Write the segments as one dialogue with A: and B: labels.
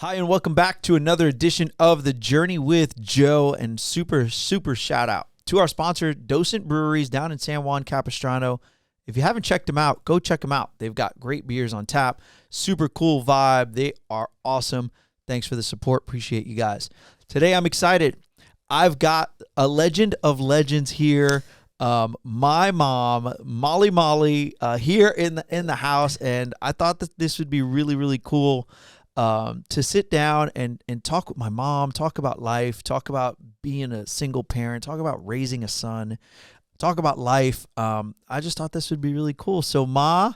A: Hi, and welcome back to another edition of The Journey with Joe. And super shout out to our sponsor, Docent Breweries down in San Juan Capistrano. If you haven't checked them out, go check them out. They've got great beers on tap. Super cool vibe. They are awesome. Thanks for the support. Appreciate you guys. Today, I'm excited. I've got a legend of legends here. My mom, Molly, here in the house. And I thought that this would be really cool. To sit down and talk with my mom, talk about life, talk about being a single parent, talk about raising a son, talk about life. I just thought this would be really cool. So, Ma,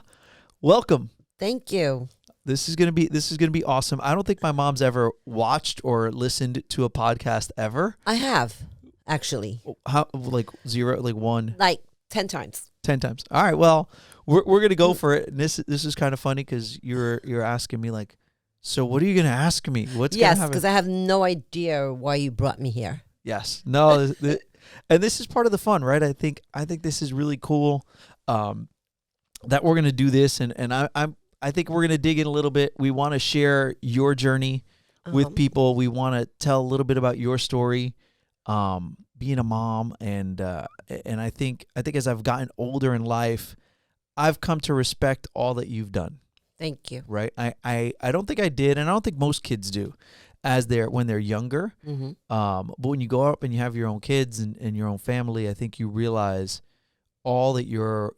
A: welcome.
B: Thank you.
A: This is gonna be awesome. I don't think my mom's ever watched or listened to a podcast ever.
B: I have, actually.
A: How, like zero, like one?
B: Like 10 times.
A: 10 times. All right. Well, we're gonna go for it. And this is kind of funny because you're asking me like, so what are you going to ask me?
B: Yes, because I have no idea why you brought me here.
A: Yes. No. And this is part of the fun, right? I think this is really cool that we're going to do this. And I think we're going to dig in a little bit. We want to share your journey with people. We want to tell a little bit about your story, being a mom. And I think as I've gotten older in life, I've come to respect all that you've done.
B: Thank you.
A: Right. I don't think I did, and I don't think most kids do when they're younger.
B: Mm-hmm.
A: But when you go up and you have your own kids and your own family, I think you realize all that your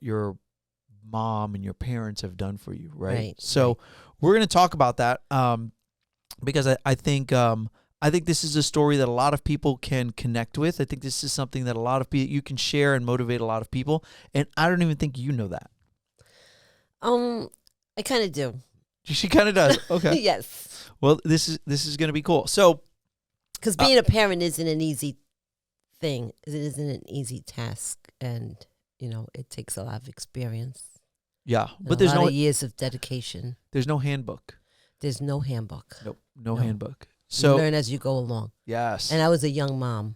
A: mom and your parents have done for you. Right. So we're going to talk about that because I think this is a story that a lot of people can connect with. I think this is something that a lot of people you can share and motivate a lot of people. And I don't even think you know that.
B: I kind of do.
A: She kind of does. Okay.
B: Yes.
A: Well, this is going to be cool. So,
B: because being a parent isn't an easy thing. It isn't an easy task, and it takes a lot of experience.
A: Yeah, but
B: there's a lot of years of dedication.
A: There's no handbook.
B: There's no handbook.
A: Nope, no handbook. So
B: you learn as you go along.
A: Yes.
B: And I was a young mom.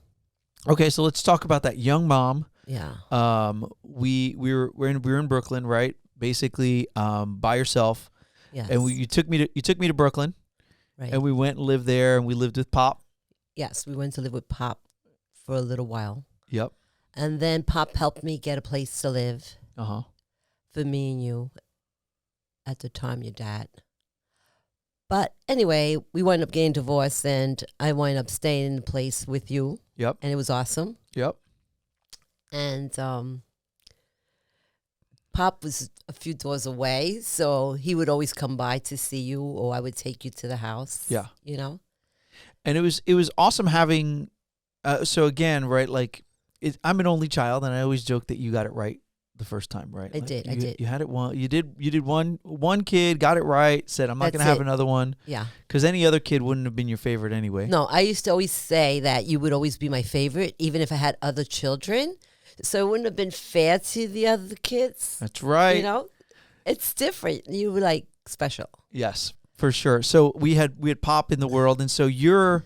A: Okay, so let's talk about that young mom.
B: Yeah.
A: We're in Brooklyn, right? Basically, by yourself.
B: Yes.
A: And you took me to Brooklyn.
B: Right.
A: And we went and lived there, and we lived with Pop.
B: Yes, we went to live with Pop for a little while.
A: Yep.
B: And then Pop helped me get a place to live. For me and you. At the time, your dad. But anyway, we wound up getting divorced, and I wound up staying in the place with you.
A: Yep.
B: And it was awesome.
A: Yep.
B: And Pop was a few doors away, so he would always come by to see you, or I would take you to the house.
A: Yeah.
B: And
A: it was awesome having. So again, right? Like, I'm an only child, and I always joke that you got it right the first time, right?
B: I did.
A: You had it one. You did one kid got it right. Said I'm not going to have another one.
B: Yeah.
A: Because any other kid wouldn't have been your favorite anyway.
B: No, I used to always say that you would always be my favorite, even if I had other children. So it wouldn't have been fair to the other kids.
A: That's right.
B: It's different. You were like special.
A: Yes, for sure. So we had Pop in the world, and so you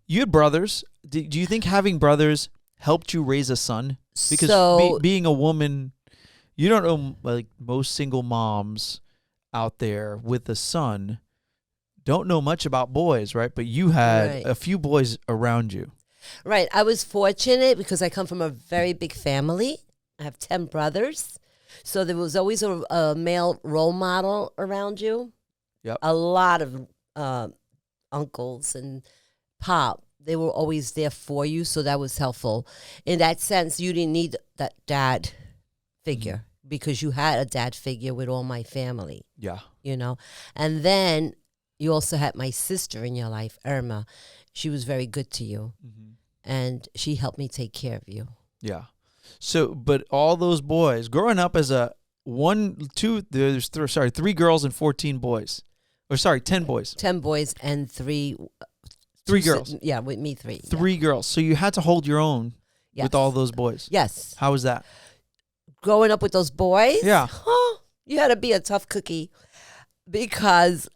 A: had brothers. Do you think having brothers helped you raise a son? Because being a woman, you don't know, like most single moms out there with a son don't know much about boys, right? But you had a few boys around you.
B: Right. I was fortunate because I come from a very big family. I have 10 brothers. So there was always a male role model around you.
A: Yep.
B: A lot of uncles and Pop. They were always there for you, so that was helpful. In that sense, you didn't need that dad figure because you had a dad figure with all my family.
A: Yeah.
B: And then you also had my sister in your life, Irma. She was very good to you. And she helped me take care of you.
A: Yeah. So, but all those boys, growing up as three girls and 14 boys. Or sorry, 10 boys.
B: 10 boys and three
A: girls.
B: Yeah, with me 3.
A: Three girls. So you had to hold your own with all those boys.
B: Yes.
A: How was that?
B: Growing up with those boys?
A: Yeah.
B: You had to be a tough cookie because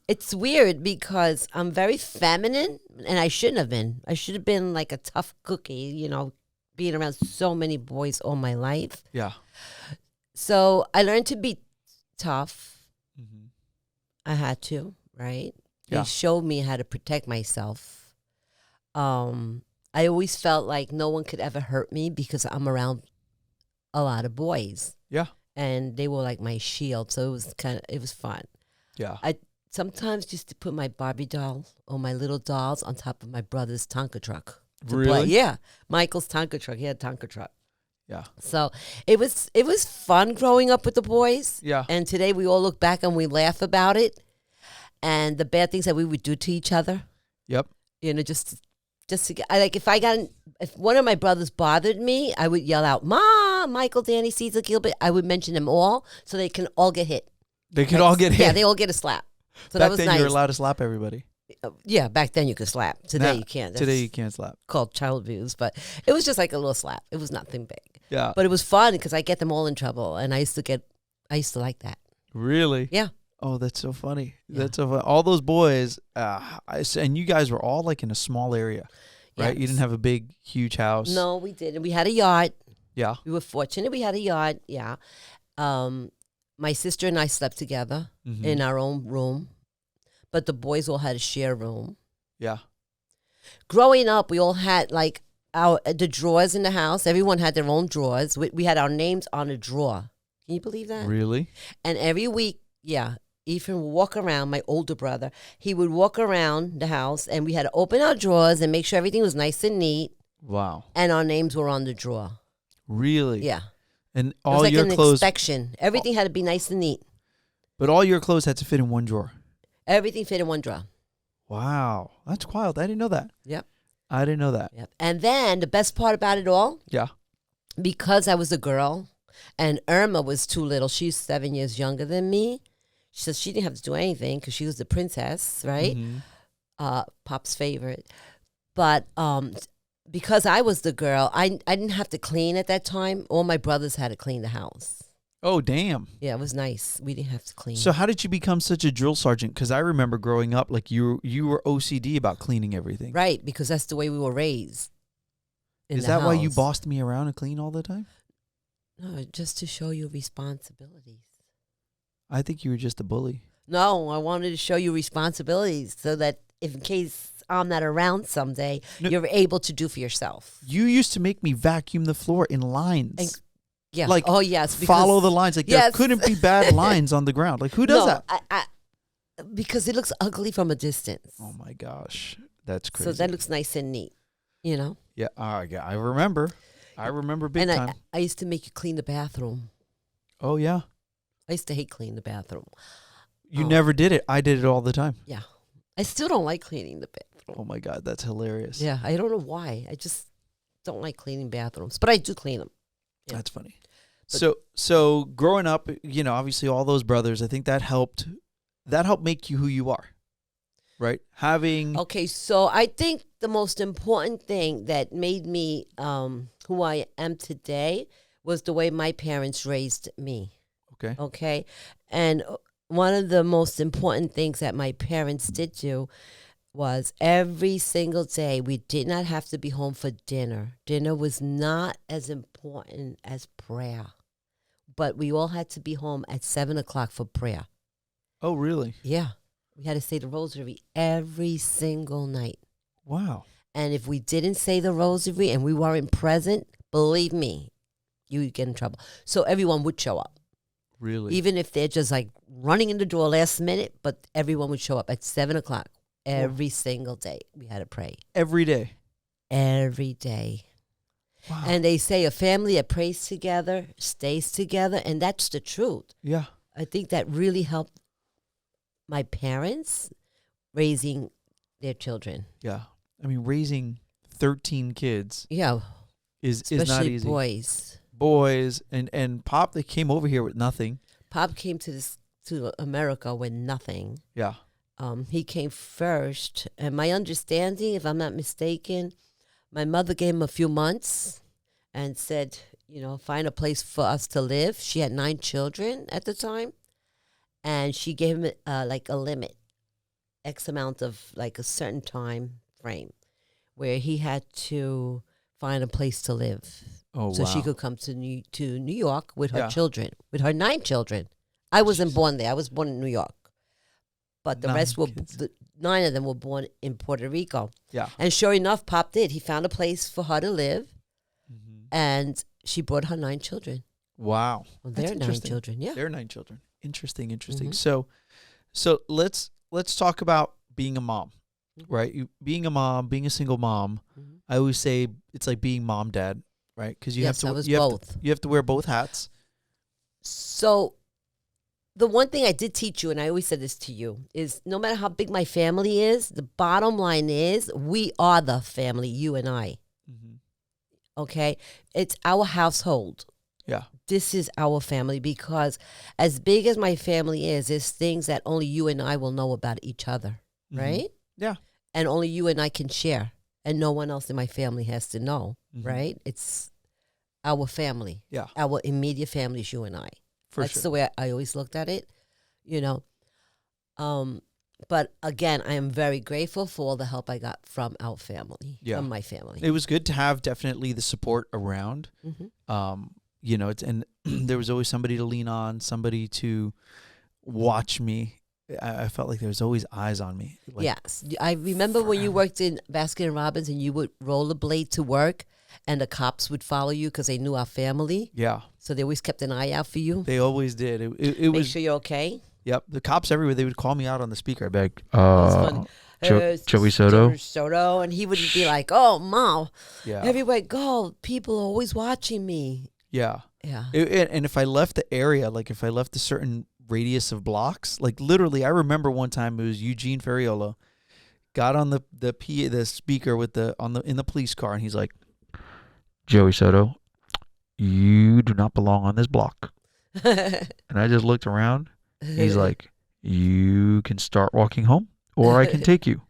B: it's weird because I'm very feminine and I shouldn't have been. I should have been like a tough cookie, being around so many boys all my life.
A: Yeah.
B: So I learned to be tough. I had to, right?
A: Yeah.
B: They showed me how to protect myself. I always felt like no one could ever hurt me because I'm around a lot of boys.
A: Yeah.
B: And they were like my shield, so it was fun.
A: Yeah.
B: I sometimes used to put my Barbie doll or my little dolls on top of my brother's Tonka truck. To play.
A: Really?
B: Yeah, Michael's Tonka truck. He had a Tonka truck.
A: Yeah.
B: So it was fun growing up with the boys.
A: Yeah.
B: And today we all look back and we laugh about it, and the bad things that we would do to each other.
A: Yep.
B: You know, just to get, if one of my brothers bothered me, I would yell out, "Mom, Michael, Danny, Caesar, Gilbert." I would mention them all so they can all get hit.
A: They could all get hit.
B: Yeah, they all get a slap. So
A: Back
B: that was
A: then,
B: nice.
A: you were allowed to slap everybody.
B: Yeah, back then you could slap. Today
A: Now-
B: you can't.
A: Today
B: That's
A: you can't slap.
B: called child abuse, but it was just like a little slap. It was nothing big,
A: Yeah.
B: but it was fun because I get them all in trouble, and I used to like that.
A: Really?
B: Yeah.
A: Oh, that's so funny.
B: Yeah.
A: That's so fun. All those boys, and you guys were all like in a small area, right? You
B: Yes.
A: didn't have a big, huge house.
B: No, we didn't. We had a yard.
A: Yeah.
B: We were fortunate. We had a yard. Yeah. My sister and I slept together
A: Mhm.
B: in our own room, but the boys all had a share room.
A: Yeah.
B: Growing up, we all had like the drawers in the house. Everyone had their own drawers. We had our names on a drawer. Can you believe that?
A: Really?
B: And every week, yeah, Ethan would walk around, my older brother. He would walk around the house, and we had to open our drawers and make sure everything was nice and neat,
A: Wow.
B: and our names were on the drawer.
A: Really?
B: Yeah.
A: And
B: It was
A: all
B: like
A: your
B: an
A: clothes,
B: inspection. Everything had to be nice and neat.
A: but all your clothes had to fit in one drawer.
B: Everything fit in one drawer.
A: Wow. That's wild. I didn't know that.
B: Yep.
A: I didn't know that.
B: Yep. And then the best part about it all,
A: Yeah.
B: because I was a girl and Irma was too little, she's 7 years younger than me. So she didn't have to do anything because she was the princess, right?
A: Mhm.
B: Pop's favorite. But because I was the girl, I didn't have to clean at that time. All my brothers had to clean the house.
A: Oh, damn.
B: Yeah, it was nice. We didn't have to clean.
A: So how did you become such a drill sergeant? Because I remember growing up, like you were OCD about cleaning everything.
B: Right, because that's the way we were raised. in
A: Is
B: the
A: that why you
B: house.
A: bossed me around and clean all the time?
B: No, just to show you responsibilities.
A: I think you were just a bully.
B: No, I wanted to show you responsibilities so that if in case I'm not around someday,
A: No.
B: you're able to do for yourself.
A: You used to make me vacuum the floor in lines.
B: And- Yeah.
A: Like,
B: oh yes.
A: Follow the lines. Like there
B: Yes.
A: couldn't be bad lines on the ground. Like who does
B: no,
A: that?
B: because it looks ugly from a distance.
A: Oh my gosh. That's crazy.
B: So that looks nice and neat, you know.
A: yeah, yeah, I remember. I remember big
B: and
A: time.
B: I used to make you clean the bathroom.
A: Oh yeah.
B: I used to hate cleaning the bathroom.
A: You
B: Oh.
A: never did it. I did it all the time.
B: Yeah. I still don't like cleaning the bathroom.
A: Oh my god, that's hilarious.
B: Yeah, I don't know why. I just don't like cleaning bathrooms, but I do clean them. Yeah.
A: That's funny.
B: But-
A: So growing up, you know, obviously all those brothers, I think that helped make you who you are. Right? Having
B: Okay, so I think the most important thing that made me who I am today was the way my parents raised me.
A: Okay.
B: Okay. And one of the most important things that my parents did do was every single day we did not have to be home for dinner. Dinner was not as important as prayer, but we all had to be home at 7:00 for prayer.
A: Oh, really?
B: Yeah. We had to say the rosary every single night.
A: Wow.
B: And if we didn't say the rosary and we weren't present, believe me, you would get in trouble. So everyone would show up.
A: Really?
B: Even if they're just like running in the door last minute, but everyone would show up at 7:00 every single day. We had to pray
A: Every day.
B: every day.
A: Wow.
B: And they say a family that prays together stays together, and that's the truth.
A: yeah.
B: I think that really helped my parents raising their children.
A: Yeah. I mean, raising 13 kids
B: Yeah,
A: is not
B: especially
A: easy.
B: boys.
A: Boys and Pop, they came over here with nothing.
B: Pop came to America with nothing.
A: Yeah.
B: He came first, and my understanding, if I'm not mistaken, my mother gave him a few months and said, find a place for us to live. She had 9 children at the time, and she gave him like a limit, X amount of like a certain time frame, where he had to find a place to live.
A: Oh,
B: So
A: wow.
B: she could come to New York with her
A: Yeah.
B: children, with her 9 children. I wasn't born there. I was born in New York. But the
A: 9
B: rest were
A: kids.
B: 9 of them were born in Puerto Rico.
A: Yeah.
B: And sure enough, Pop did. He found a place for her to live,
A: Mm-hmm.
B: and she brought her 9 children.
A: Wow.
B: Well,
A: That's
B: they're 9
A: interesting.
B: children, yeah.
A: They're 9 children. Interesting.
B: Mhm.
A: So let's talk about being a mom, right? Being a mom, being a single mom.
B: Mhm.
A: I always say it's like being mom, dad, right? Because you
B: Yes, I
A: have to
B: was
A: you have
B: both.
A: you have to wear both hats.
B: So the one thing I did teach you, and I always said this to you, is no matter how big my family is, the bottom line is we are the family, you and I.
A: Mm-hmm.
B: Okay? It's our household.
A: Yeah.
B: This is our family, because as big as my family is, there's things that only you and I will know about each other,
A: Mhm.
B: right?
A: Yeah.
B: And only you and I can share, and no one else in my family has to know,
A: Mhm.
B: right? It's our family.
A: Yeah.
B: Our immediate family is you and I.
A: For
B: That's
A: sure.
B: the way I always looked at it, you know. But again, I am very grateful for all the help I got from our family,
A: Yeah.
B: from my family.
A: It was good to have definitely the support around.
B: Mm-hmm.
A: And there was always somebody to lean on, somebody to watch me. I felt like there was always eyes on me. Like,
B: Yes. I remember when you
A: forever.
B: worked in Baskin Robbins and you would rollerblade to work, and the cops would follow you because they knew our family.
A: Yeah.
B: So they always kept an eye out for you.
A: They always did. It
B: Make
A: was,
B: sure you're okay.
A: yep. The cops everywhere, they would call me out on the speaker. I'd be like,
B: That's funny.
A: Joey Soto?
B: Joey Soto. And he would be like, oh, Mom,
A: Yeah.
B: everywhere I go, people are always watching me.
A: Yeah.
B: Yeah.
A: And if I left the area, like if I left a certain radius of blocks, like literally, I remember one time it was Eugene Ferriolo got on the speaker in the police car, and he's like, Joey Soto, you do not belong on this block. And I just looked around. He's like, you can start walking home, or I can take you.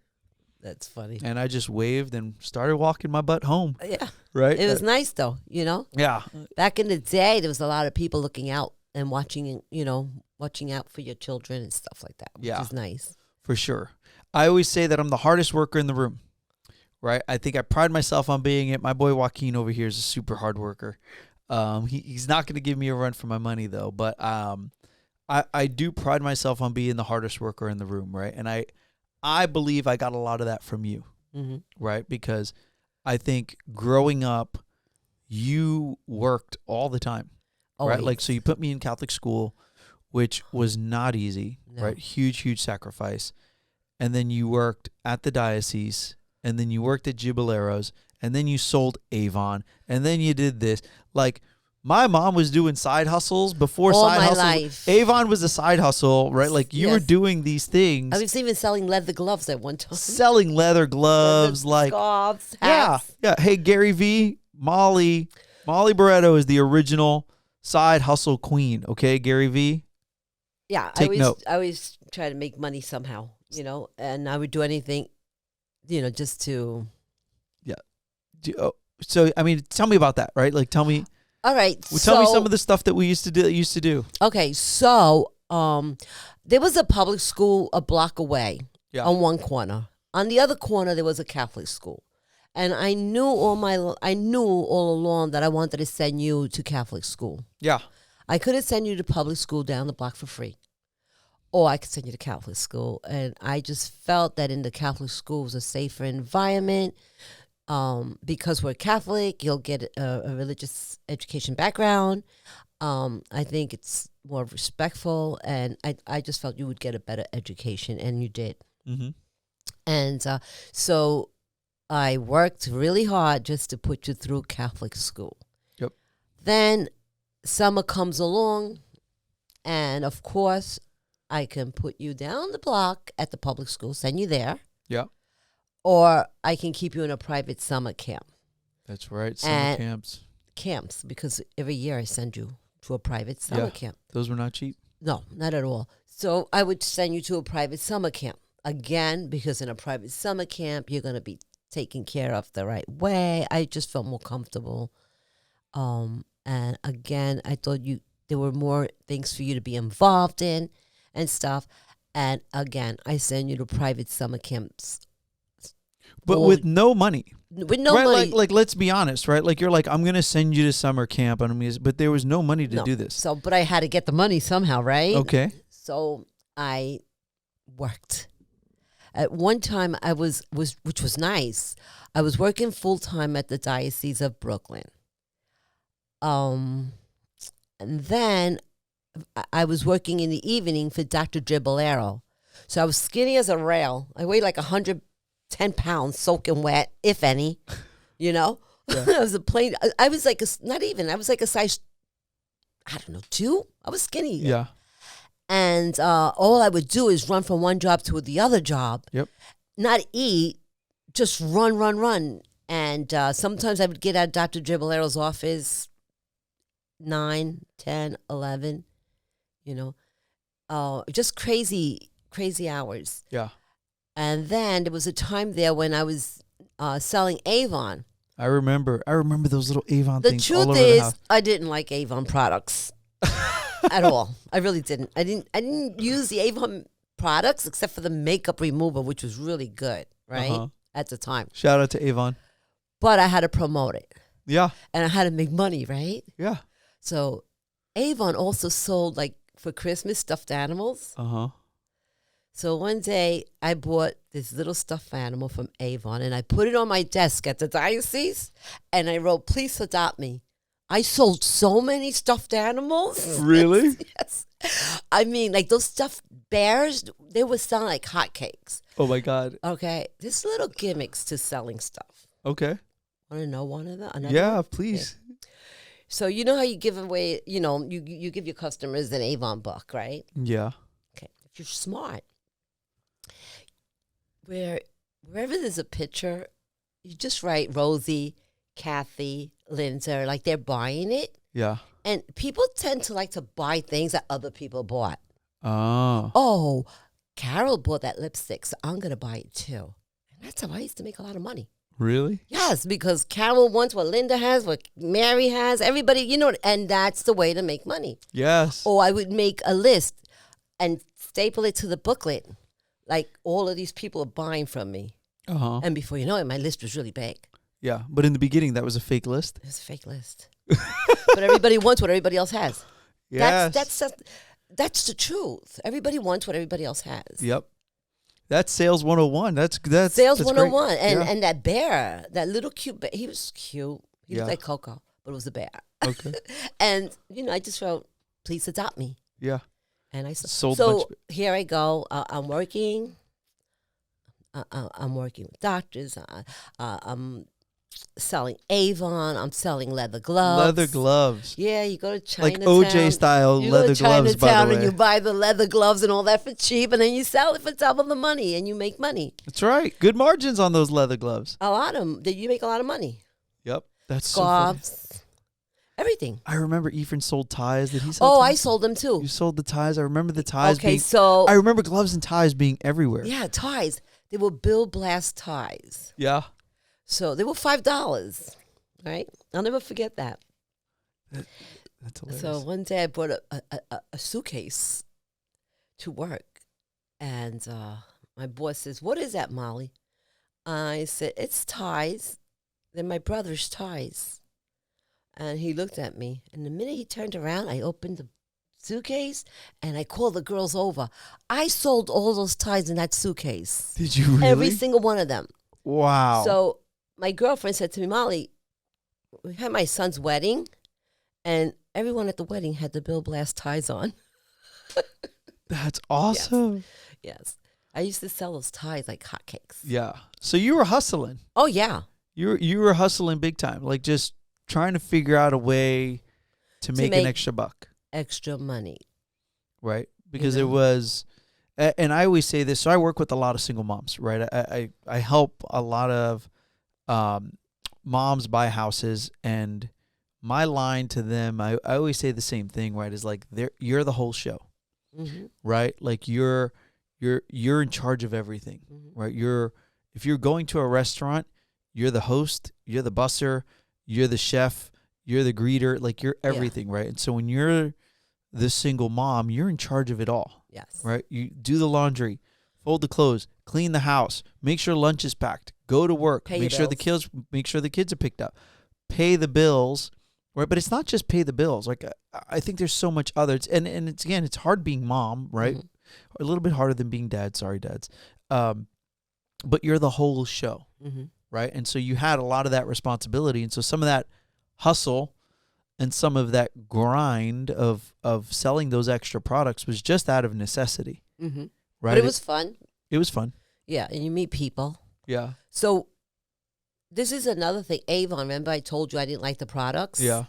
B: That's funny.
A: And I just waved and started walking my butt home.
B: Yeah.
A: Right.
B: It was nice, though, you know?
A: Yeah.
B: Back in the day, there was a lot of people looking out and watching, watching out for your children and stuff like that, which
A: Yeah.
B: is nice.
A: For sure. I always say that I'm the hardest worker in the room, right? I think I pride myself on being it. My boy Joaquin over here is a super hard worker. He's not going to give me a run for my money, though. But I do pride myself on being the hardest worker in the room, right? And I believe I got a lot of that from you,
B: Mm-hmm.
A: right? Because I think growing up, you worked all the time, right?
B: Always.
A: Like, so you put me in Catholic school, which was not easy,
B: No.
A: right? Huge sacrifice. And then you worked at the diocese, and then you worked at Gibileros, and then you sold Avon, and then you did this. Like, my mom was doing side hustles before
B: All
A: side
B: my
A: hustles.
B: life.
A: Avon was a side hustle, right? Like, you were
B: Yes.
A: doing these things,
B: I was even selling leather gloves at one time.
A: selling leather gloves,
B: Leather
A: like,
B: scarves,
A: yeah,
B: hats.
A: yeah. Hey, Gary V, Molly Barretto is the original side hustle queen. Okay, Gary V.
B: Yeah,
A: Take note.
B: I always try to make money somehow, and I would do anything, just to.
A: So, I mean, tell me about that, right? Like, tell me
B: All right,
A: tell me some of the stuff that we used to do.
B: Okay, so there was a public school a block away
A: Yeah.
B: on one corner. On the other corner, there was a Catholic school, and I knew all along that I wanted to send you to Catholic school.
A: Yeah.
B: I could have sent you to public school down the block for free, or I could send you to Catholic school. And I just felt that in the Catholic school was a safer environment. Because we're Catholic, you'll get a religious education background. I think it's more respectful, and I just felt you would get a better education, and you did.
A: Mm-hmm.
B: And so I worked really hard just to put you through Catholic school.
A: Yep.
B: Then summer comes along, and of course, I can put you down the block at the public school, send you there.
A: Yeah.
B: Or I can keep you in a private summer camp.
A: That's right. Summer
B: And- camps, because every year I send you to a private summer
A: Yeah.
B: camp.
A: Those were not cheap.
B: No, not at all. So I would send you to a private summer camp. Again, because in a private summer camp, you're going to be taken care of the right way. I just felt more comfortable. And again, I thought there were more things for you to be involved in and stuff. And again, I send you to private summer camps.
A: But
B: Or-
A: with no money.
B: With no
A: right?
B: money.
A: Like let's be honest, right? Like you're like, I'm gonna send you to summer camp, but there was no money to
B: No.
A: do this.
B: So, but I had to get the money somehow, right?
A: Okay.
B: So I worked. At one time, I was which was nice. I was working full time at the Diocese of Brooklyn. And then I was working in the evening for Dr. Gibolero. So I was skinny as a rail. I weighed like 110 pounds, soaking wet, if any. You know,
A: Yeah.
B: I was a plain. I was like not even. I was like a size, I don't know, 2. I was skinny.
A: Yeah.
B: And all I would do is run from one job to the other job.
A: Yep.
B: Not eat, just run. And sometimes I would get out of Dr. Gibolero's office 9, 10, 11, you know. Just crazy hours.
A: Yeah.
B: And then there was a time there when I was selling Avon.
A: I remember those little Avon
B: The
A: things all
B: truth
A: over the
B: is,
A: house.
B: I didn't like Avon products at all. I really didn't. I didn't use the Avon products except for the makeup remover, which was really good, right?
A: Uh-huh.
B: At the time.
A: Shout out to Avon.
B: But I had to promote it.
A: Yeah.
B: And I had to make money, right?
A: Yeah.
B: So Avon also sold, like, for Christmas, stuffed animals.
A: Uh-huh.
B: So one day I bought this little stuffed animal from Avon and I put it on my desk at the diocese and I wrote, "Please adopt me." I sold so many stuffed animals.
A: Really?
B: Yes. I mean, like those stuffed bears, they were selling like hotcakes.
A: Oh my God.
B: Okay. There's little gimmicks to selling stuff.
A: Okay.
B: Want to know one of them? Another
A: Yeah,
B: one?
A: please.
B: So you know how you give away, you know, you give your customers an Avon book, right?
A: Yeah.
B: Okay. If you're smart, wherever there's a picture, you just write Rosie, Kathy, Linda, like they're buying it.
A: Yeah.
B: And people tend to like to buy things that other people bought.
A: Oh.
B: Oh, Carol bought that lipstick, so I'm going to buy it too. And that's how I used to make a lot of money.
A: Really?
B: Yes, because Carol wants what Linda has, what Mary has, everybody, you know, and that's the way to make money.
A: Yes.
B: Or I would make a list and staple it to the booklet. Like all of these people are buying from me.
A: Uh-huh.
B: And before you know it, my list was really big.
A: Yeah. But in the beginning, that was a fake list.
B: It was a fake list. But everybody wants what everybody else has.
A: Yes.
B: That's the truth. Everybody wants what everybody else has.
A: Yep. That's sales 101. That's
B: Sales
A: that's
B: 101.
A: great.
B: And
A: Yeah.
B: and that bear, that little cute bear, he was cute. He
A: Yeah.
B: looked like Coco, but it was a bear.
A: Okay.
B: And, you know, I just wrote, "Please adopt me."
A: Yeah.
B: And I
A: Sold
B: so
A: much.
B: here I go. I'm working. I'm working with doctors. I'm selling Avon. I'm selling leather gloves.
A: Leather gloves.
B: Yeah, you go to
A: Like
B: Chinatown.
A: OJ style
B: You
A: leather
B: go to
A: gloves, by
B: Chinatown
A: the
B: and
A: way.
B: you buy the leather gloves and all that for cheap, and then you sell it for double the money, and you make money.
A: That's right. Good margins on those leather gloves.
B: A lot of them. You make a lot of money.
A: Yep. That's so funny.
B: Scarves, everything.
A: I remember Ephraim sold ties. Did he sell
B: Oh,
A: ties?
B: I sold them too.
A: You sold the ties. I remember the ties
B: Okay,
A: being.
B: so
A: I remember gloves and ties being everywhere.
B: yeah, ties. They were Bill Blast ties.
A: Yeah.
B: So they were $5. Right? I'll never forget that.
A: That's hilarious.
B: So one day I brought a suitcase to work, and my boss says, "What is that, Molly?" I said, "It's ties. They're my brother's ties." And he looked at me, and the minute he turned around, I opened the suitcase, and I called the girls over. I sold all those ties in that suitcase.
A: Did you really?
B: Every single one of them.
A: Wow.
B: So my girlfriend said to me, "Molly, we had my son's wedding, and everyone at the wedding had the Bill Blast ties on."
A: That's awesome.
B: Yes. I used to sell those ties like hotcakes.
A: Yeah. So you were hustling.
B: Oh, yeah.
A: You were hustling big time, like just trying to figure out a way to make an
B: make-
A: extra buck,
B: Extra money.
A: right? Because
B: know.
A: it was, and I always say this. So I work with a lot of single moms, right? I help a lot of moms buy houses, and my line to them, I always say the same thing, right? Is like you're the whole show,
B: Mm-hmm.
A: right? Like you're in charge of everything,
B: Mm-hmm.
A: right? If you're going to a restaurant, you're the host, you're the busser, you're the chef, you're the greeter, like you're everything, right? And so when you're the single mom, you're in charge of it all,
B: Yes.
A: right? You do the laundry, fold the clothes, clean the house, make sure lunch is packed, go to work,
B: Pay
A: make
B: your
A: sure the kids are picked up, pay the bills, right? But it's not just pay the bills. Like I think there's so much other, and it's hard being mom, right?
B: Mhm.
A: Or a little bit harder than being dad. Sorry, dads. but you're the whole show,
B: Mm-hmm.
A: right? And so you had a lot of that responsibility. And so some of that hustle and some of that grind of selling those extra products was just out of necessity,
B: Mm-hmm.
A: right?
B: But it was fun.
A: It was fun.
B: Yeah, and you meet people.
A: Yeah.
B: So this is another thing. Avon, remember I told you I didn't like the products?
A: Yeah.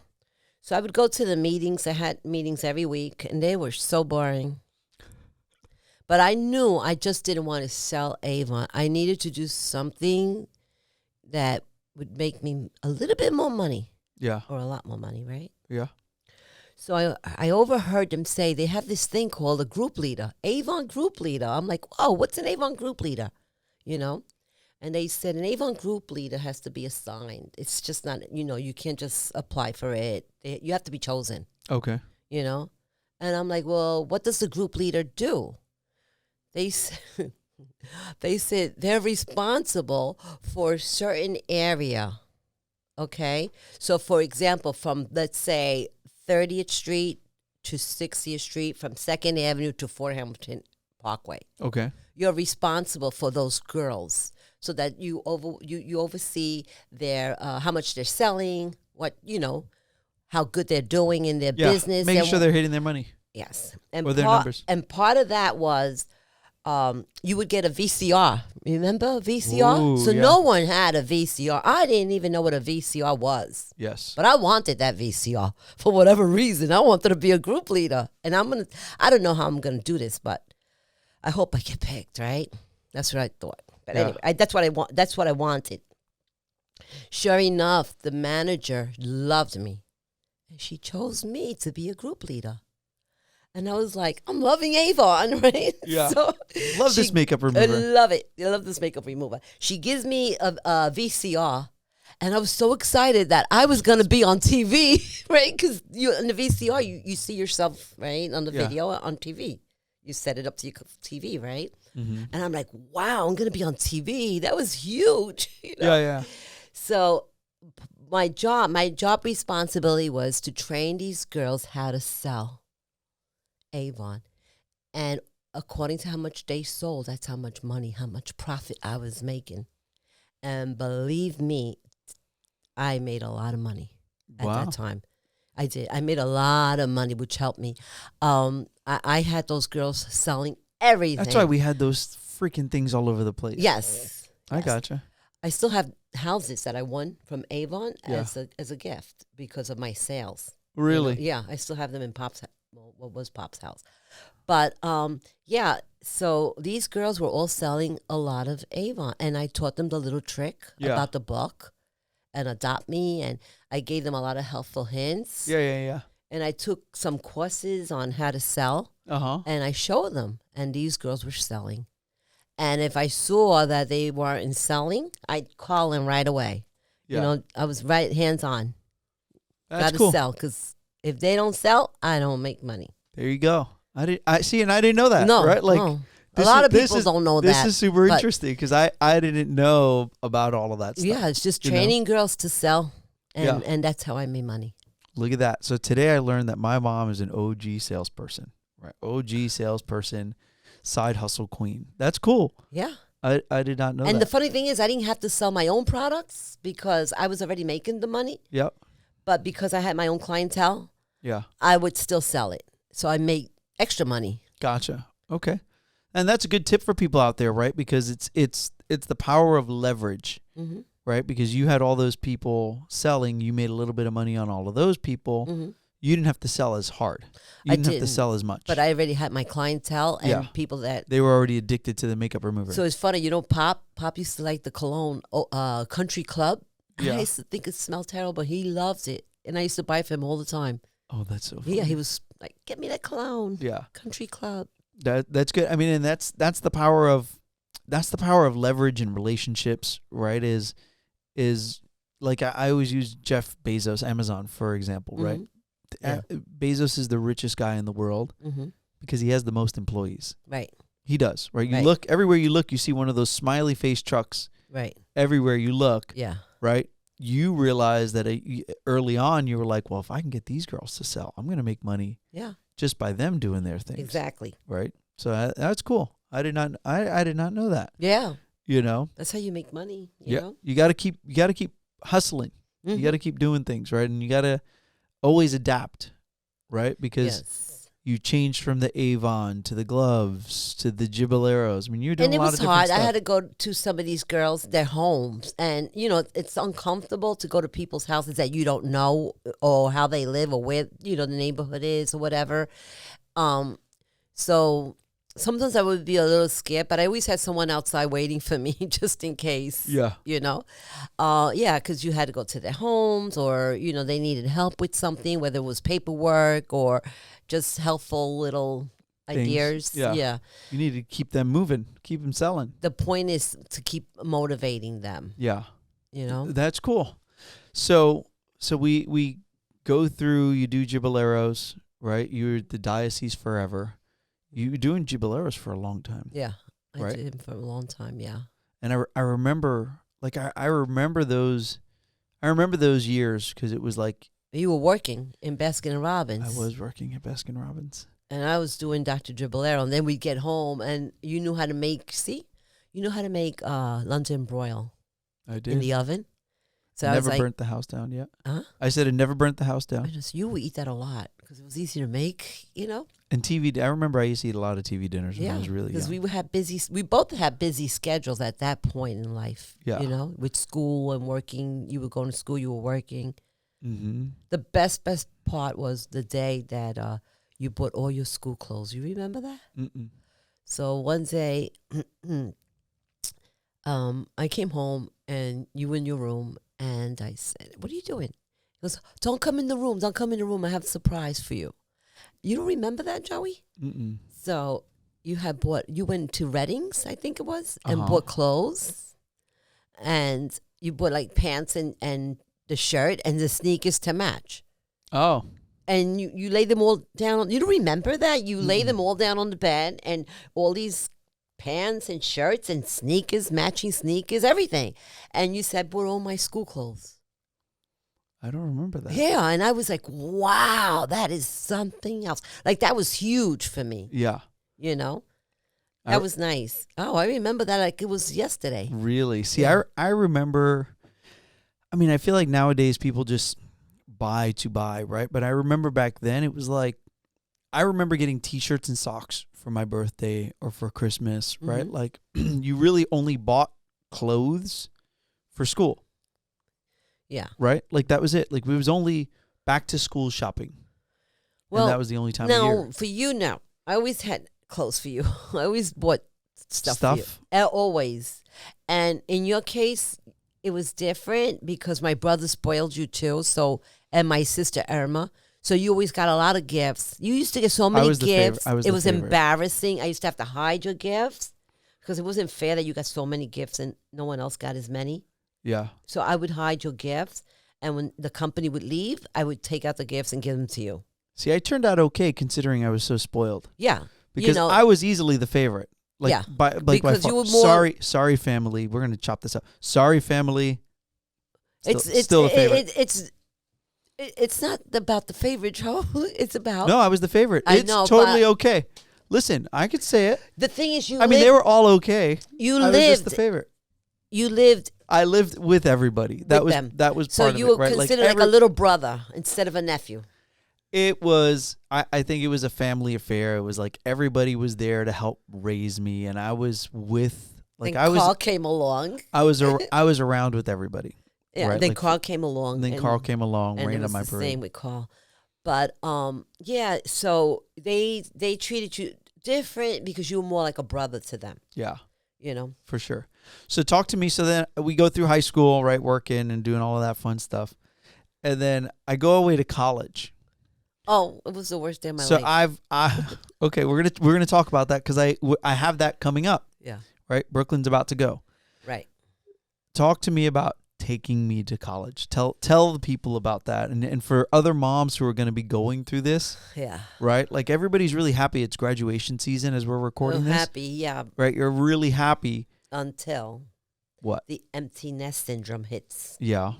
B: So I would go to the meetings. I had meetings every week, and they were so boring. But I knew I just didn't want to sell Avon. I needed to do something that would make me a little bit more money,
A: Yeah.
B: or a lot more money, right?
A: Yeah.
B: So I overheard them say they have this thing called a group leader, Avon group leader. I'm like, oh, what's an Avon group leader? You know? And they said an Avon group leader has to be assigned. It's just not, you can't just apply for it. You have to be chosen,
A: Okay.
B: you know? And I'm like, well, what does the group leader do? They said, they said they're responsible for a certain area, okay? So, for example, from, let's say, 30th Street to 60th Street, from 2nd Avenue to Fort Hamilton Parkway.
A: Okay.
B: You're responsible for those girls so that you oversee their how much they're selling, how good they're doing in their
A: Yeah.
B: business.
A: Making
B: and
A: sure they're hitting their money.
B: yes, and
A: Or their numbers.
B: And part of that was you would get a VCR. Remember VCR?
A: Ooh,
B: So
A: yeah.
B: no one had a VCR. I didn't even know what a VCR was.
A: Yes.
B: But I wanted that VCR for whatever reason. I wanted to be a group leader. And I don't know how I'm going to do this, but I hope I get picked, right? That's what I thought. But
A: Yeah.
B: anyway, that's what I wanted. Sure enough, the manager loved me. And she chose me to be a group leader. And I was like, I'm loving Avon, right?
A: Yeah.
B: So
A: Love this makeup
B: I
A: remover.
B: love it. I love this makeup remover. She gives me a VCR, and I was so excited that I was going to be on TV, right? Because in the VCR, you see yourself, right, on the
A: Yeah.
B: video on TV. You set it up to your TV, right?
A: Mm-hmm.
B: And I'm like, wow, I'm going to be on TV. That was huge. You know?
A: Yeah. Yeah.
B: So my job responsibility was to train these girls how to sell Avon. And according to how much they sold, that's how much money, how much profit I was making. And believe me, I made a lot of money at
A: Wow.
B: that time. I did. I made a lot of money, which helped me. I had those girls selling everything.
A: That's why we had those freaking things all over the place.
B: Yes.
A: I
B: Yes.
A: gotcha.
B: I still have houses that I won from Avon
A: Yeah.
B: as a gift because of my sales.
A: Really?
B: Yeah, I still have them in Pop's. Well, what was Pop's house? But yeah. So these girls were all selling a lot of Avon, and I taught them the little trick
A: Yeah.
B: about the book and Adopt Me, and I gave them a lot of helpful hints.
A: Yeah. Yeah. Yeah.
B: And I took some courses on how to sell,
A: Uh-huh.
B: and I showed them, and these girls were selling. And if I saw that they weren't selling, I'd call them right away.
A: Yeah.
B: You know, I was right hands on.
A: That's
B: Got to
A: cool.
B: sell, because if they don't sell, I don't make money.
A: There you go. I didn't know that.
B: No,
A: Right? Like
B: no. A
A: this
B: lot
A: is-
B: of
A: this
B: people
A: is-
B: don't know
A: This
B: that.
A: is super
B: but-
A: interesting because I didn't know about all of that stuff.
B: Yeah, it's just
A: you know?
B: training girls to sell, and,
A: Yeah.
B: and that's how I made money.
A: Look at that. So today I learned that my mom is an OG salesperson. Right? OG salesperson, side hustle queen. That's cool.
B: Yeah.
A: I did not know
B: And
A: that.
B: the funny thing is, I didn't have to sell my own products because I was already making the money.
A: Yep.
B: But because I had my own clientele,
A: Yeah.
B: I would still sell it. So I made extra money.
A: Gotcha. Okay. And that's a good tip for people out there, right? Because it's the power of leverage,
B: Mm-hmm.
A: right? Because you had all those people selling, you made a little bit of money on all of those people.
B: Mm-hmm.
A: You didn't have to sell as hard. You
B: I
A: didn't have to
B: didn't,
A: sell as much.
B: But I already had my clientele and
A: Yeah.
B: people that.
A: They were already addicted to the makeup remover.
B: So it's funny, Pop used to like the cologne Country Club.
A: Yeah.
B: I used to think it smelled terrible. He loves it. And I used to buy it for him all the time.
A: Oh, that's so funny.
B: Yeah, he was like, get me that cologne.
A: Yeah.
B: Country Club.
A: That's good. I mean, and that's the power of leverage in relationships, right? Is like I always use Jeff Bezos, Amazon, for example, right?
B: Yeah.
A: Bezos is the richest guy in the world
B: Mm-hmm.
A: because he has the most employees.
B: Right,
A: He does, right? You
B: Right.
A: look everywhere you look, you see one of those smiley face trucks
B: right.
A: everywhere you look,
B: Yeah.
A: right? You realize that early on you were like, well, if I can get these girls to sell, I'm going to make money
B: Yeah,
A: just by them doing their things,
B: exactly.
A: right? So that's cool. I did not know that.
B: Yeah.
A: You know?
B: That's how you make money. You know?
A: You got to keep hustling. You got to keep doing things, right? And you got to always adapt, right? Because you changed from the Avon to the gloves to the Giballeros. I mean, you're doing a lot of different
B: hard.
A: stuff.
B: I had to go to some of these girls, their homes, and it's uncomfortable to go to people's houses that you don't know or how they live or where the neighborhood is or whatever. So sometimes I would be a little scared, but I always had someone outside waiting for me just in case.
A: Yeah.
B: Because you had to go to their homes or, they needed help with something, whether it was paperwork or just helpful little ideas. Yeah.
A: You need to keep them moving, keep them selling.
B: The point is to keep motivating them.
A: Yeah.
B: That's
A: cool. So we go through, you do Giballeros, right? You're the diocese forever. You were doing Giballeros for a long time.
B: Yeah,
A: right?
B: I did for a long time. Yeah,
A: and I remember, like I remember those years because it was like
B: you were working in Baskin Robbins.
A: I was working at Baskin Robbins,
B: and I was doing Dr. Giballero. And then we'd get home, and you knew how to make London broil.
A: I did
B: in the oven. So
A: I
B: was
A: never
B: like,
A: burnt the house down yet.
B: Huh?
A: I said it never burnt the house down.
B: You would eat that a lot because it was easy to make.
A: And TV. I remember I used to eat a lot of TV dinners when I was really young.
B: Because we both had busy schedules at that point in life.
A: Yeah.
B: With school and working. You were going to school. You were working.
A: Mm-hmm.
B: The best part was the day that you bought all your school clothes. You remember that?
A: Mm-mm.
B: So one day, I came home and you were in your room, and I said, "What are you doing?" He goes, "Don't come in the room. Don't come in the room. I have a surprise for you." You don't remember that, Joey?
A: Mm-mm.
B: So you went to Reddings, I think it was, and bought clothes, and you bought like pants and the shirt and the sneakers to match.
A: Oh.
B: And you lay them all down. You don't remember that? You lay them all down on the bed, and all these pants and shirts and sneakers, matching sneakers, everything. And you said, "Bought all my school clothes."
A: I don't remember that.
B: Yeah, and I was like, wow, that is something else. Like, that was huge for me.
A: Yeah.
B: That was nice. Oh, I remember that like it was yesterday.
A: Really? See, I remember, I mean, I feel like nowadays people just buy to buy, right? But I remember back then it was like, I remember getting T-shirts and socks for my birthday or for Christmas, right? Like, you really only bought clothes for school.
B: Yeah.
A: Right? Like, that was it. Like, it was only back to school shopping.
B: Well,
A: and that was the only time of year.
B: No, for you, no. I always had clothes for you. I always bought stuff for you. Always. And in your case, it was different because my brother spoiled you too. So, and my sister Irma. So you always got a lot of gifts. You used to get so many gifts. It was embarrassing. I used to have to hide your gifts because it wasn't fair that you got so many gifts and no one else got as many.
A: Yeah.
B: So I would hide your gifts, and when the company would leave, I would take out the gifts and give them to you.
A: See, I turned out okay considering I was so spoiled.
B: Yeah.
A: Because I was easily the favorite. Like,
B: yeah.
A: Because you were more... Sorry, family. We're going to chop this up. Sorry, family. Still the favorite.
B: It's not about the favorite, Joe. It's about...
A: No, I was the favorite. It's totally okay. Listen, I could say it.
B: The thing is,
A: I mean, they were all okay. I was just the favorite.
B: I
A: lived with everybody. That was part of it.
B: So you were considered like a little brother instead of a nephew.
A: It was, I think it was a family affair. It was like everybody was there to help raise me, and I was with, like,
B: Carl came along.
A: I was around with everybody.
B: Yeah,
A: right?
B: then
A: like,
B: Carl came along.
A: Carl came along, ran on my parade.
B: Same with Carl. But, yeah, so they treated you different because you were more like a brother to them.
A: Yeah.
B: For
A: sure. So talk to me. So then we go through high school, right? Working and doing all of that fun stuff. And then I go away to college.
B: Oh, it was the worst day of my life.
A: So okay, we're going to talk about that because I have that coming up.
B: Yeah.
A: Right? Brooklyn's about to go.
B: Right.
A: Talk to me about taking me to college. Tell the people about that. And for other moms who are going to be going through this.
B: Yeah.
A: Right? Like, everybody's really happy it's graduation season as we're recording this.
B: Happy, yeah.
A: Right? You're really happy.
B: Until
A: what?
B: The empty nest syndrome hits.
A: Yeah.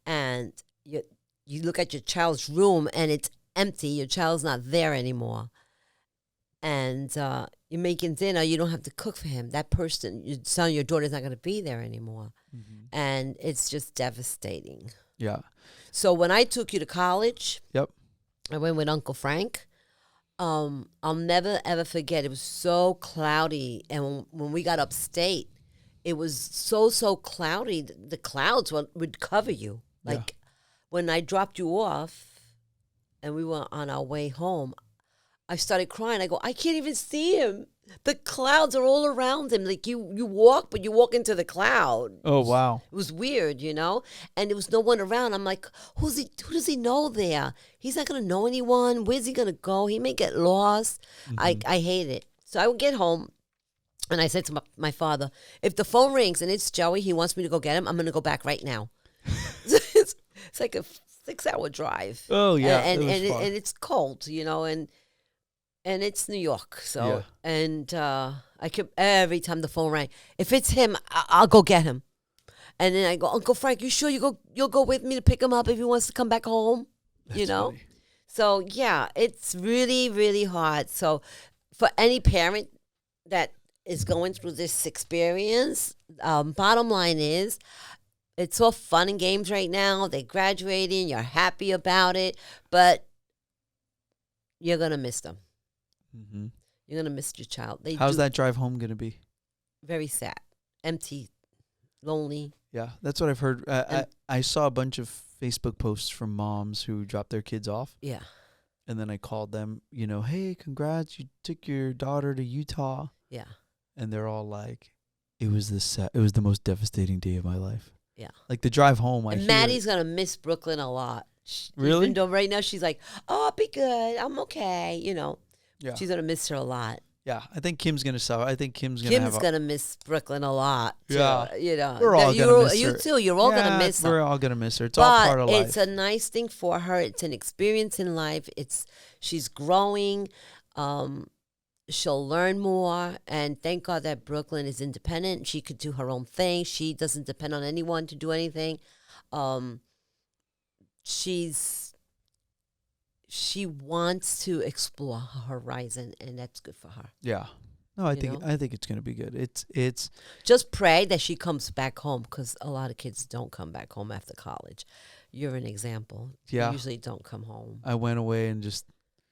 B: And you look at your child's room and it's empty. Your child's not there anymore. and you're making dinner, you don't have to cook for him. That person, your son, your daughter's not going to be there anymore. And it's just devastating.
A: Yeah.
B: So when I took you to college,
A: Yep.
B: I went with Uncle Frank. I'll never, ever forget. It was so cloudy. And when we got upstate, it was so cloudy. The clouds would cover you. Like when I dropped you off and we were on our way home, I started crying. I go, I can't even see him. The clouds are all around him. Like you walk, but you walk into the cloud.
A: Oh, wow.
B: It was weird, and there was no one around. I'm like, who does he know there? He's not going to know anyone. Where's he going to go? He may get lost. I hate it. So I would get home, and I said to my father, if the phone rings and it's Joey, he wants me to go get him, I'm going to go back right now. it's like a 6-hour drive.
A: Oh, yeah.
B: And it's cold, and it's New York, so and I kept every time the phone rang. If it's him, I'll go get him. And then I go, Uncle Frank, you sure you'll go with me to pick him up if he wants to come back home?
A: That's funny.
B: So yeah, it's really, really hard. So for any parent that is going through this experience, bottom line is, it's all fun and games right now. They're graduating. You're happy about it, but you're gonna miss them.
A: Mm-hmm.
B: You're going to miss your child.
A: How's that drive home going to be?
B: Very sad, empty, lonely.
A: Yeah, that's what I've heard. I saw a bunch of Facebook posts from moms who dropped their kids off.
B: Yeah.
A: And then I called them, hey, congrats, you took your daughter to Utah.
B: Yeah.
A: And they're all like, it was the most devastating day of my life.
B: Yeah.
A: Like the drive home.
B: And Maddie's going to miss Brooklyn a lot.
A: Really?
B: Even though right now she's like, oh, I'll be good. I'm okay.
A: Yeah.
B: She's going to miss her a lot.
A: Yeah, I think Kim's going to suffer. I think Kim's going to
B: miss Brooklyn a lot. Too,
A: Yeah. We're all going to miss her.
B: You too. You're all going to miss her.
A: We're all going to miss her. It's all part of life.
B: It's a nice thing for her. It's an experience in life. She's growing. She'll learn more. And thank God that Brooklyn is independent. She could do her own thing. She doesn't depend on anyone to do anything. She wants to explore her horizon, and that's good for her.
A: Yeah. No, I think it's going to be good. It's
B: just pray that she comes back home, because a lot of kids don't come back home after college. You're an example.
A: Yeah.
B: You usually don't come home.
A: I went away and just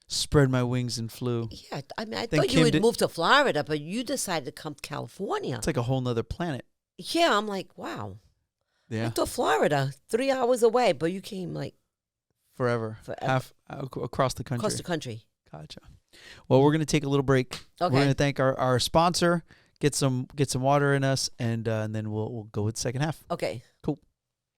A: spread my wings and flew.
B: Yeah, I thought you would move to Florida, but you decided to come to California.
A: It's like a whole nother planet.
B: Yeah, I'm like, wow.
A: Yeah.
B: Went to Florida, 3 hours away, but you came like
A: forever. Half across the country.
B: Across the country.
A: Gotcha. Well, we're going to take a little break.
B: Okay.
A: We're going to thank our sponsor, get some water in us, and then we'll go with the second half.
B: Okay.
A: Cool.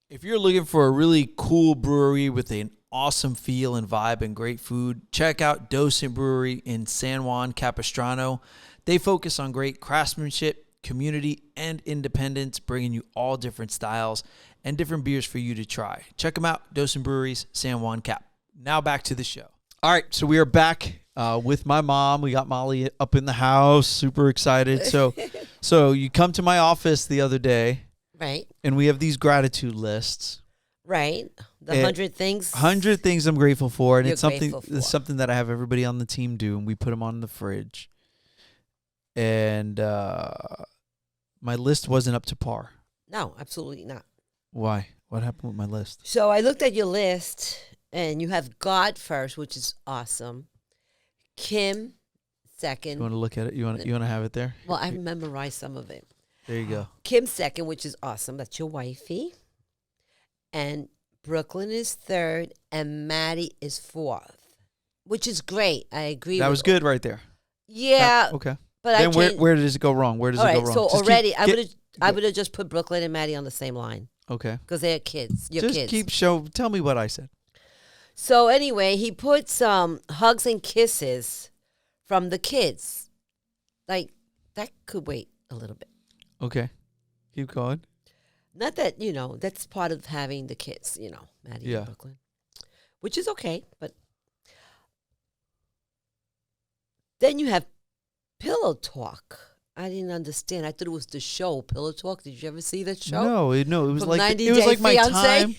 A: If you're looking for a really cool brewery with an awesome feel and vibe and great food, check out Docent Brewery in San Juan Capistrano. They focus on great craftsmanship, community, and independence, bringing you all different styles and different beers for you to try. Check them out, Docent Breweries, San Juan Cap. Now back to the show. All right, so we are back with my mom. We got Molly up in the house, super excited. So you come to my office the other day.
B: Right.
A: And we have these gratitude lists.
B: Right. The 100 things.
A: 100 things I'm grateful for. And
B: You're
A: it's something
B: grateful for.
A: It's something that I have everybody on the team do, and we put them on the fridge. And my list wasn't up to par.
B: No, absolutely not.
A: Why? What happened with my list?
B: So I looked at your list, and you have God first, which is awesome. Kim second.
A: You want to look at it? You want to have it there?
B: Well, I memorized some of it.
A: There you go.
B: Kim second, which is awesome. That's your wifey. And Brooklyn is third, and Maddie is fourth, which is great. I agree.
A: That was good right there.
B: Yeah.
A: Okay.
B: But
A: then where does it go wrong? Where does it go wrong?
B: So already I would have just put Brooklyn and Maddie on the same line.
A: Okay.
B: Because they're kids. Your
A: just
B: kids.
A: Tell me what I said.
B: So anyway, he puts hugs and kisses from the kids. Like, that could wait a little bit.
A: Okay. Keep going.
B: Not that, that's part of having the kids, Maddie and Brooklyn. Which is okay, but then you have Pillow Talk. I didn't understand. I thought it was the show Pillow Talk. Did you ever see that show?
A: No, it was
B: From
A: like
B: 90
A: it was
B: Day
A: like my
B: Fiancé?
A: time.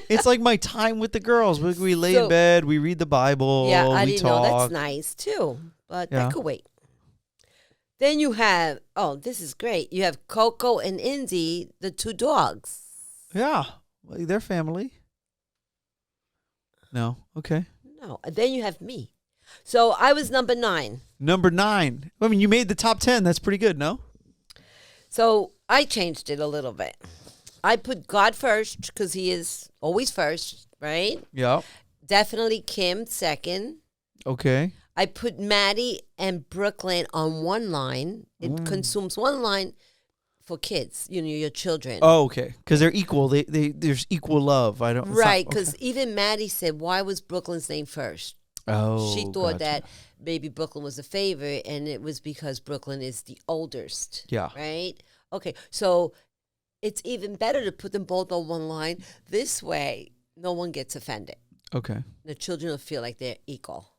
A: It's like my time with the girls. We lay in bed, we read the Bible.
B: Yeah, I
A: we
B: didn't
A: talk.
B: know. That's nice too, but that could wait. Then you have, oh, this is great. You have Coco and Indy, the two dogs.
A: Yeah. Well, they're family. No. Okay.
B: No. And then you have me. So I was number 9.
A: Number 9. I mean, you made the top 10. That's pretty good, no?
B: So I changed it a little bit. I put God first because he is always first, right?
A: Yeah.
B: Definitely Kim second.
A: Okay.
B: I put Maddie and Brooklyn on one line. It consumes one line for kids, your children.
A: Oh, okay. Because they're equal. There's equal love. I don't.
B: Right, because even Maddie said, why was Brooklyn's name first?
A: Oh,
B: she thought
A: gotcha.
B: that maybe Brooklyn was a favorite, and it was because Brooklyn is the oldest.
A: Yeah.
B: Right? Okay, so it's even better to put them both on one line. This way, no one gets offended.
A: Okay.
B: The children will feel like they're equal.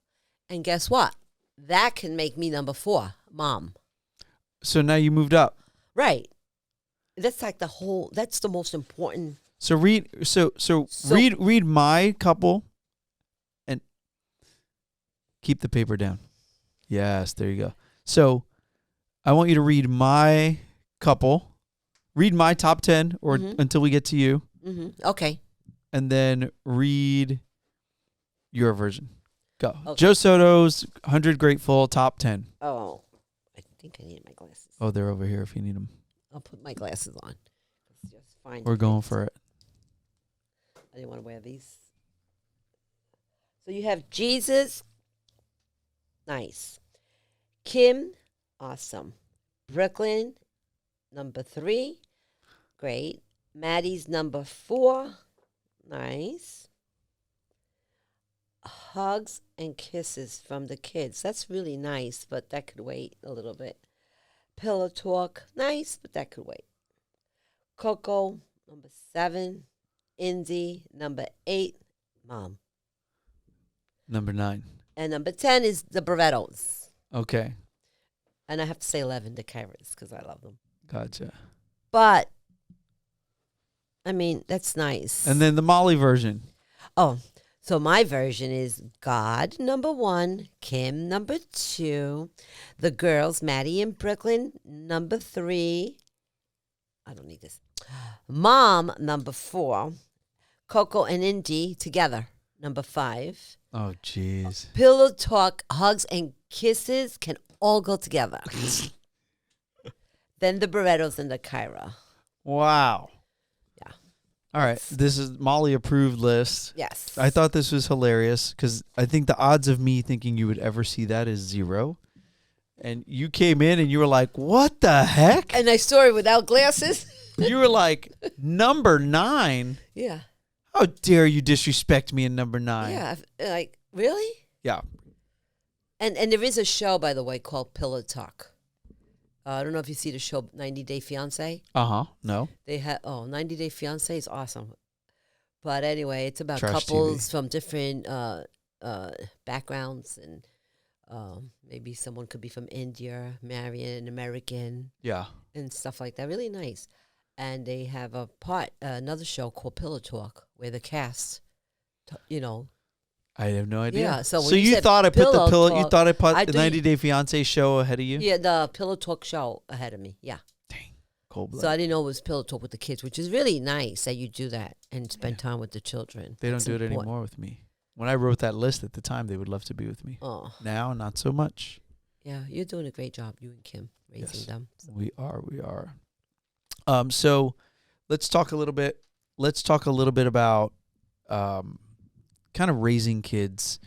B: And guess what? That can make me number 4, Mom.
A: So now you moved up.
B: Right. That's like that's the most important.
A: So read read my couple and keep the paper down. Yes, there you go. So I want you to read my couple. Read my top 10 or until we get to you.
B: Mm-hmm. Okay.
A: And then read your version. Go.
B: Okay.
A: Joe Soto's 100 Grateful top 10.
B: Oh, I think I need my glasses.
A: Oh, they're over here if you need them.
B: I'll put my glasses on. It's just fine.
A: We're going for it.
B: I didn't want to wear these. So you have Jesus. Nice. Kim. Awesome. Brooklyn. Number 3. Great. Maddie's number 4. Nice. Hugs and kisses from the kids. That's really nice, but that could wait a little bit. Pillow talk. Nice, but that could wait. Coco, number 7. Indy, number 8. Mom.
A: Number 9.
B: And number 10 is the Barrettos.
A: Okay.
B: And I have to say 11, the Kairas, because I love them.
A: Gotcha.
B: But, I mean, that's nice.
A: And then the Molly version.
B: Oh, so my version is God, number 1, Kim, number 2, the girls, Maddie and Brooklyn, number 3. I don't need this. Mom, number 4. Coco and Indy together, number 5.
A: Oh, jeez.
B: Pillow talk, hugs, and kisses can all go together. Then the Barrettos and the Kyra.
A: Wow.
B: Yeah.
A: All right. This is Molly approved list.
B: Yes.
A: I thought this was hilarious because I think the odds of me thinking you would ever see that is 0. And you came in and you were like, what the heck?
B: And I saw it without glasses.
A: You were like, number 9?
B: Yeah.
A: How dare you disrespect me in number 9?
B: Yeah. Like, really?
A: Yeah.
B: And there is a show, by the way, called Pillow Talk. I don't know if you see the show 90 Day Fiancé.
A: Uh-huh. No.
B: They had 90 Day Fiancé is awesome. But anyway, it's about
A: Trash
B: couples
A: TV.
B: from different backgrounds, and maybe someone could be from India, marrying an American,
A: Yeah.
B: and stuff like that. Really nice. And they have another show called Pillow Talk, where the cast,
A: I have no idea.
B: Yeah, so when
A: so
B: you
A: you
B: said
A: thought I put the
B: Pillow
A: pillow? You
B: Talk,
A: thought I put
B: I
A: the
B: do-
A: 90 Day Fiance show ahead of you?
B: yeah, the Pillow Talk show ahead of me. Yeah.
A: Dang, cold blood.
B: So I didn't know it was Pillow Talk with the kids, which is really nice that you do that and spend time with the children.
A: They don't
B: It's
A: do it
B: important.
A: anymore with me. When I wrote that list at the time, they would love to be with me.
B: Oh,
A: Now, not so much.
B: yeah, you're doing a great job, you and Kim, raising
A: Yes.
B: them.
A: We are. So let's talk a little bit. Let's talk a little bit about kind of raising kids.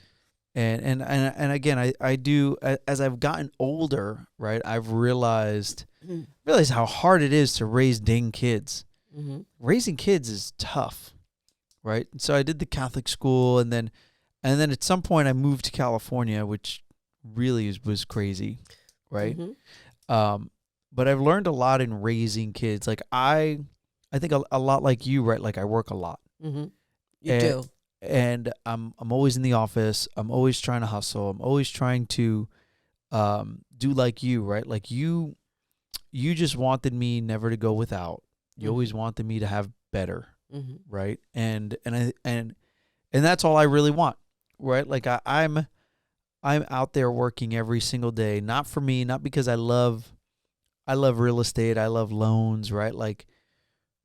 A: And again, I do, as I've gotten older, right, I've realized how hard it is to raise dang kids.
B: Mm-hmm.
A: Raising kids is tough, right? And so I did the Catholic school, and then at some point I moved to California, which really was crazy, right?
B: Mm-hmm.
A: But I've learned a lot in raising kids. Like I think a lot like you, right? Like I work a lot.
B: Mm-hmm. You
A: And-
B: do.
A: And I'm always in the office. I'm always trying to hustle. I'm always trying to do like you, right? Like you just wanted me never to go without. You always wanted me to have better,
B: Mm-hmm.
A: right? And that's all I really want, right? Like I'm out there working every single day, not for me, not because I love real estate, I love loans, right? Like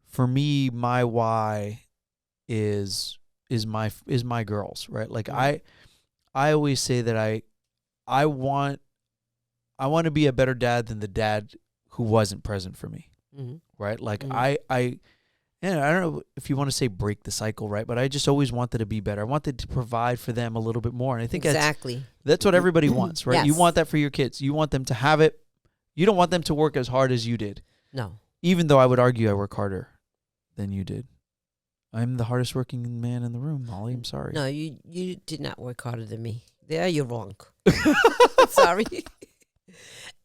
A: for me, my why is my girls, right? Like
B: Right.
A: I always say that I want to be a better dad than the dad who wasn't present for me,
B: Mm-hmm.
A: right? Like
B: Mm-hmm.
A: I don't know if you want to say break the cycle, right? But I just always wanted to be better. I wanted to provide for them a little bit more. And I think
B: Exactly.
A: that's what everybody wants, right? You
B: Yes.
A: want that for your kids. You want them to have it. You don't want them to work as hard as you did.
B: No.
A: Even though I would argue I work harder than you did. I'm the hardest working man in the room, Molly. I'm sorry.
B: No, you did not work harder than me. There, you're wrong. Sorry.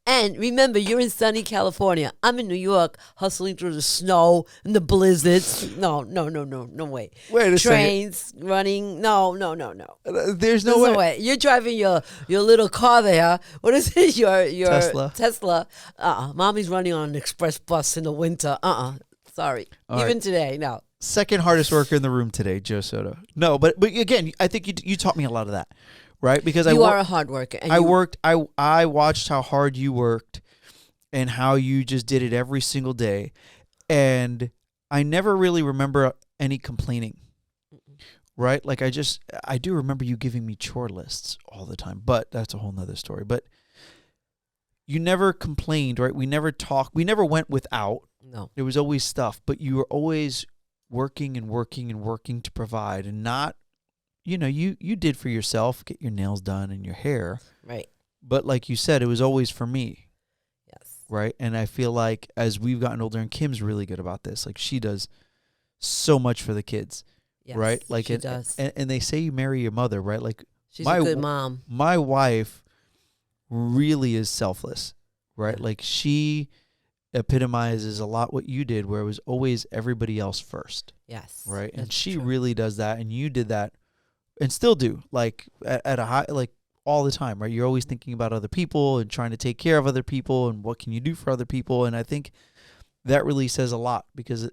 B: And remember, you're in sunny California. I'm in New York, hustling through the snow and the blizzards. No way.
A: Wait a
B: Trains running. No.
A: second. There's
B: There's
A: no way.
B: You're driving your little car there. What is it? Your
A: Tesla.
B: Mommy's running on an express bus in the winter. Sorry.
A: All
B: Even
A: right.
B: today, no.
A: Second hardest worker in the room today, Joe Soto. No, but again, I think you taught me a lot of that, right? Because
B: You are a hard worker. And
A: I watched how hard you worked and how you just did it every single day. And I never really remember any complaining, right? Like I do remember you giving me chore lists all the time, but that's a whole nother story. But you never complained, right? We never talked. We never went without.
B: No.
A: There was always stuff, but you were always working and working and working to provide, and not, you did for yourself, get your nails done and your hair.
B: Right.
A: But like you said, it was always for me.
B: Yes.
A: Right. And I feel like as we've gotten older, and Kim's really good about this, like she does so much for the kids.
B: Yes,
A: right. Like
B: she does.
A: And they say you marry your mother, right? Like
B: She's a good mom.
A: my wife really is selfless, right?
B: Yeah.
A: Like she epitomizes a lot what you did, where it was always everybody else first.
B: Yes.
A: Right. And
B: that's
A: she
B: true.
A: really does that. And you did that and still do, like at a high, like all the time, right? You're always thinking about other people and trying to take care of other people and what can you do for other people. And I think that really says a lot, because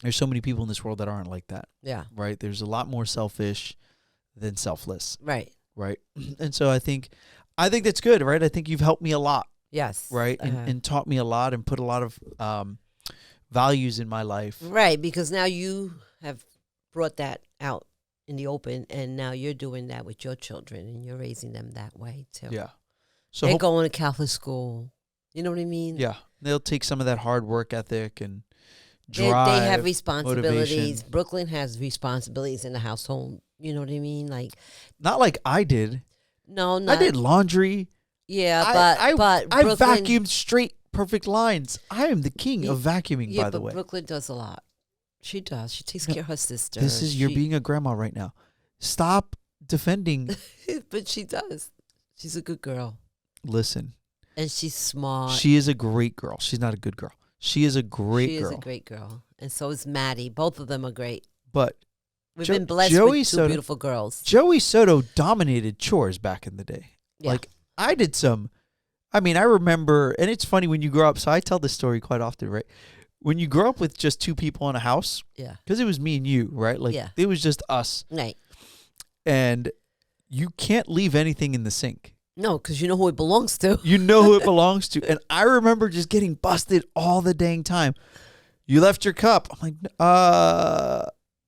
A: there's so many people in this world that aren't like that.
B: Yeah.
A: Right. There's a lot more selfish than selfless.
B: Right.
A: Right. And so I think that's good. Right. I think you've helped me a lot.
B: Yes.
A: Right. And taught me a lot and put a lot of values in my life.
B: Right. Because now you have brought that out in the open, and now you're doing that with your children, and you're raising them that way too.
A: Yeah. So
B: they're going to Catholic school. You know what I mean?
A: Yeah. They'll take some of that hard work ethic and
B: They
A: drive.
B: have responsibilities.
A: motivation.
B: Brooklyn has responsibilities in the household. You know what I mean? Like,
A: Not like I did.
B: no, not.
A: I did laundry.
B: Yeah,
A: I
B: but Brooklyn,
A: vacuumed straight, perfect lines. I am the king of vacuuming,
B: yeah,
A: by the
B: but
A: way.
B: Brooklyn does a lot. She does. She takes
A: No,
B: care of her sister.
A: You're being a grandma right now. Stop defending.
B: But she does. She's a good girl.
A: Listen,
B: And she's smart.
A: she is a great girl. She's not a good girl. She is a great
B: She
A: girl.
B: is a great girl. And so is Maddie. Both of them are great.
A: But
B: We've been blessed
A: Joey
B: with two
A: Soto-
B: beautiful girls.
A: Joey Soto dominated chores back in the day.
B: Yeah.
A: Like I did some. I mean, I remember, and it's funny when you grow up. So I tell this story quite often, right? When you grow up with just two people in a house,
B: Yeah.
A: because it was me and you, right? Like
B: Yeah.
A: it was just us,
B: Right.
A: and you can't leave anything in the sink.
B: No, because you know who it belongs to.
A: You know who it belongs to. And I remember just getting busted all the dang time. You left your cup. I'm like,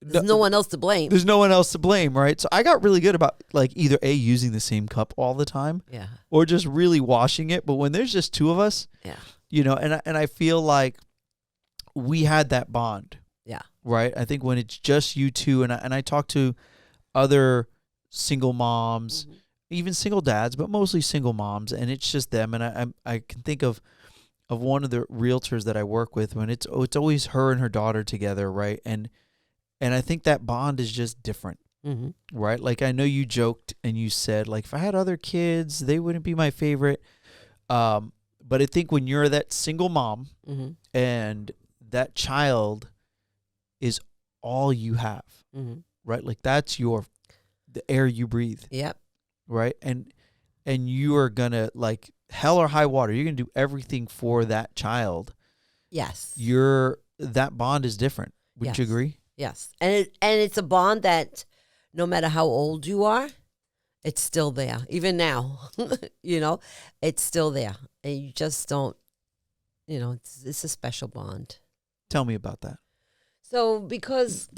B: There's no one else to blame.
A: There's no one else to blame, right? So I got really good about like either using the same cup all the time,
B: Yeah.
A: or just really washing it. But when there's just two of us,
B: Yeah.
A: and I feel like we had that bond.
B: Yeah.
A: Right. I think when it's just you two, and I talk to other single moms,
B: Mhm.
A: even single dads, but mostly single moms, and it's just them. And I can think of one of the realtors that I work with, when it's always her and her daughter together, right? And I think that bond is just different,
B: Mm-hmm.
A: right? Like I know you joked and you said like if I had other kids, they wouldn't be my favorite. But I think when you're that single mom
B: Mm-hmm.
A: and that child is all you have,
B: Mm-hmm.
A: right? Like that's the air you breathe,
B: Yep.
A: right? And you are gonna, like, hell or high water, you're gonna do everything for that child.
B: Yes.
A: That bond is different. Wouldn't you
B: Yes.
A: agree?
B: Yes. And it's a bond that no matter how old you are, It's still there, even now. You know, it's still there, and you just don't. You know, it's a special bond.
A: Tell me about that.
B: So because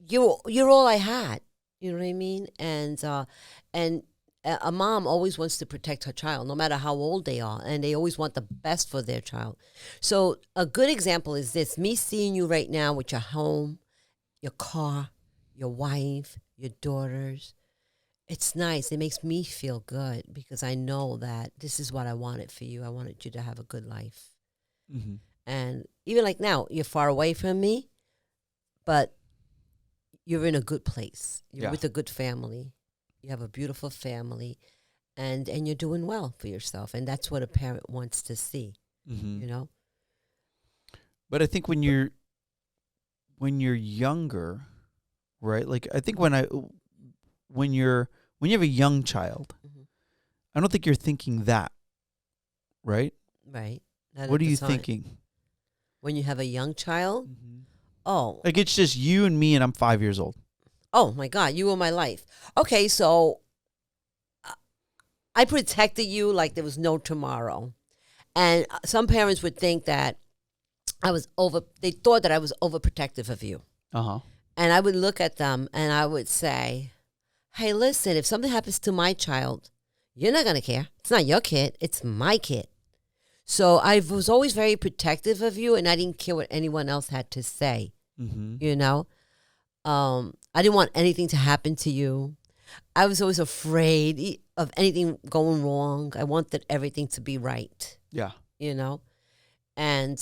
B: you're all I had, you know what I mean, and a mom always wants to protect her child, no matter how old they are, and they always want the best for their child. So a good example is this: me seeing you right now with your home, your car, your wife, your daughters. It's nice. It makes me feel good because I know that this is what I wanted for you. I wanted you to have a good life.
A: Mm-hmm.
B: And even like now, you're far away from me, but you're in a good place. You're with a good family. You have a beautiful family, and you're doing well for yourself. And that's what a parent wants to see,
A: Mm-hmm.
B: you know?
A: But I think when you're younger, right? Like I think when you have a young child,
B: Mhm.
A: I don't think you're thinking that, right?
B: Right. Not
A: What
B: at
A: are
B: the
A: you
B: time.
A: thinking?
B: When you have a young child,
A: Mm-hmm.
B: oh,
A: Like it's just you and me, and I'm 5 years old.
B: oh my God, you were my life. Okay, so I protected you like there was no tomorrow. And some parents would think that they thought that I was overprotective of you.
A: Uh huh.
B: And I would look at them and I would say, hey, listen, if something happens to my child, you're not going to care. It's not your kid, it's my kid. So I was always very protective of you, and I didn't care what anyone else had to say,
A: Mm-hmm.
B: you know? I didn't want anything to happen to you. I was always afraid of anything going wrong. I wanted everything to be right,
A: Yeah.
B: you know? And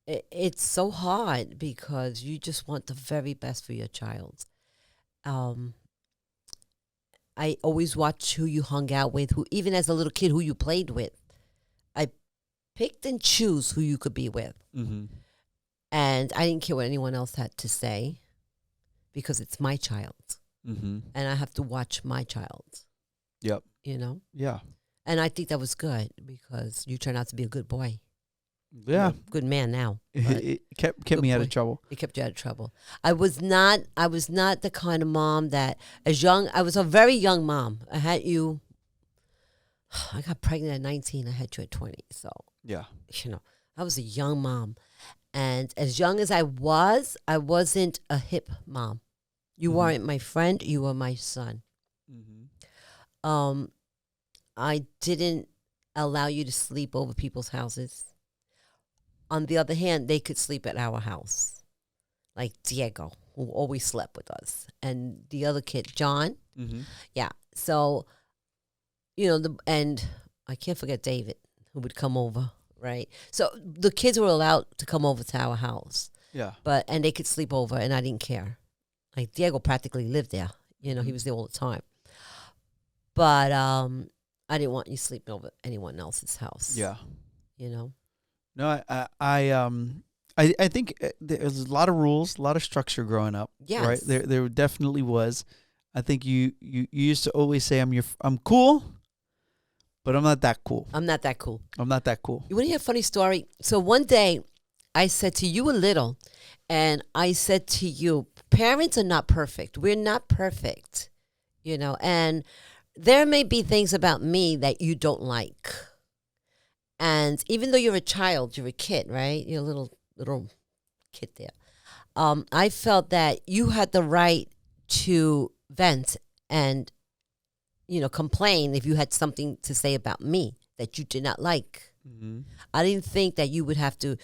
B: it's so hard because you just want the very best for your child. Um, I always watched who you hung out with, who even as a little kid, who you played with. I picked and choose who you could be with.
A: Mm-hmm.
B: And I didn't care what anyone else had to say because it's my child.
A: Mm-hmm.
B: And I have to watch my child,
A: Yep.
B: you know?
A: Yeah.
B: And I think that was good because you turned out to be a good boy.
A: Yeah.
B: Good man now.
A: It kept
B: Good
A: me out
B: boy.
A: of trouble.
B: It kept you out of trouble. I was not the kind of mom that I was a very young mom. I had you I got pregnant at 19. I had you at 20. So,
A: Yeah.
B: you know, I was a young mom. And as young as I wasn't a hip mom. You
A: Mhm.
B: weren't my friend, you were my son.
A: Mm-hmm.
B: I didn't allow you to sleep over people's houses. On the other hand, they could sleep at our house. Like Diego, who always slept with us. And the other kid, John.
A: Mm-hmm.
B: Yeah. So, and I can't forget David, who would come over, right? So the kids were allowed to come over to our house.
A: Yeah.
B: And they could sleep over, and I didn't care. Like Diego practically lived there. He
A: Mhm.
B: was there all the time. But I didn't want you sleeping over anyone else's house.
A: Yeah.
B: You know?
A: No, I think there's a lot of rules, a lot of structure growing up.
B: Yes.
A: Right. There definitely was. I think you used to always say I'm cool, but I'm not that cool.
B: I'm not that cool.
A: I'm not that cool.
B: You want to hear a funny story? So one day, I said to you were little, and I said to you, parents are not perfect. We're not perfect, and there may be things about me that you don't like. And even though you're a child, you're a kid, right? You're a little kid there. I felt that you had the right to vent and, complain if you had something to say about me that you did not like.
A: Mm-hmm.
B: I didn't think that you would have to,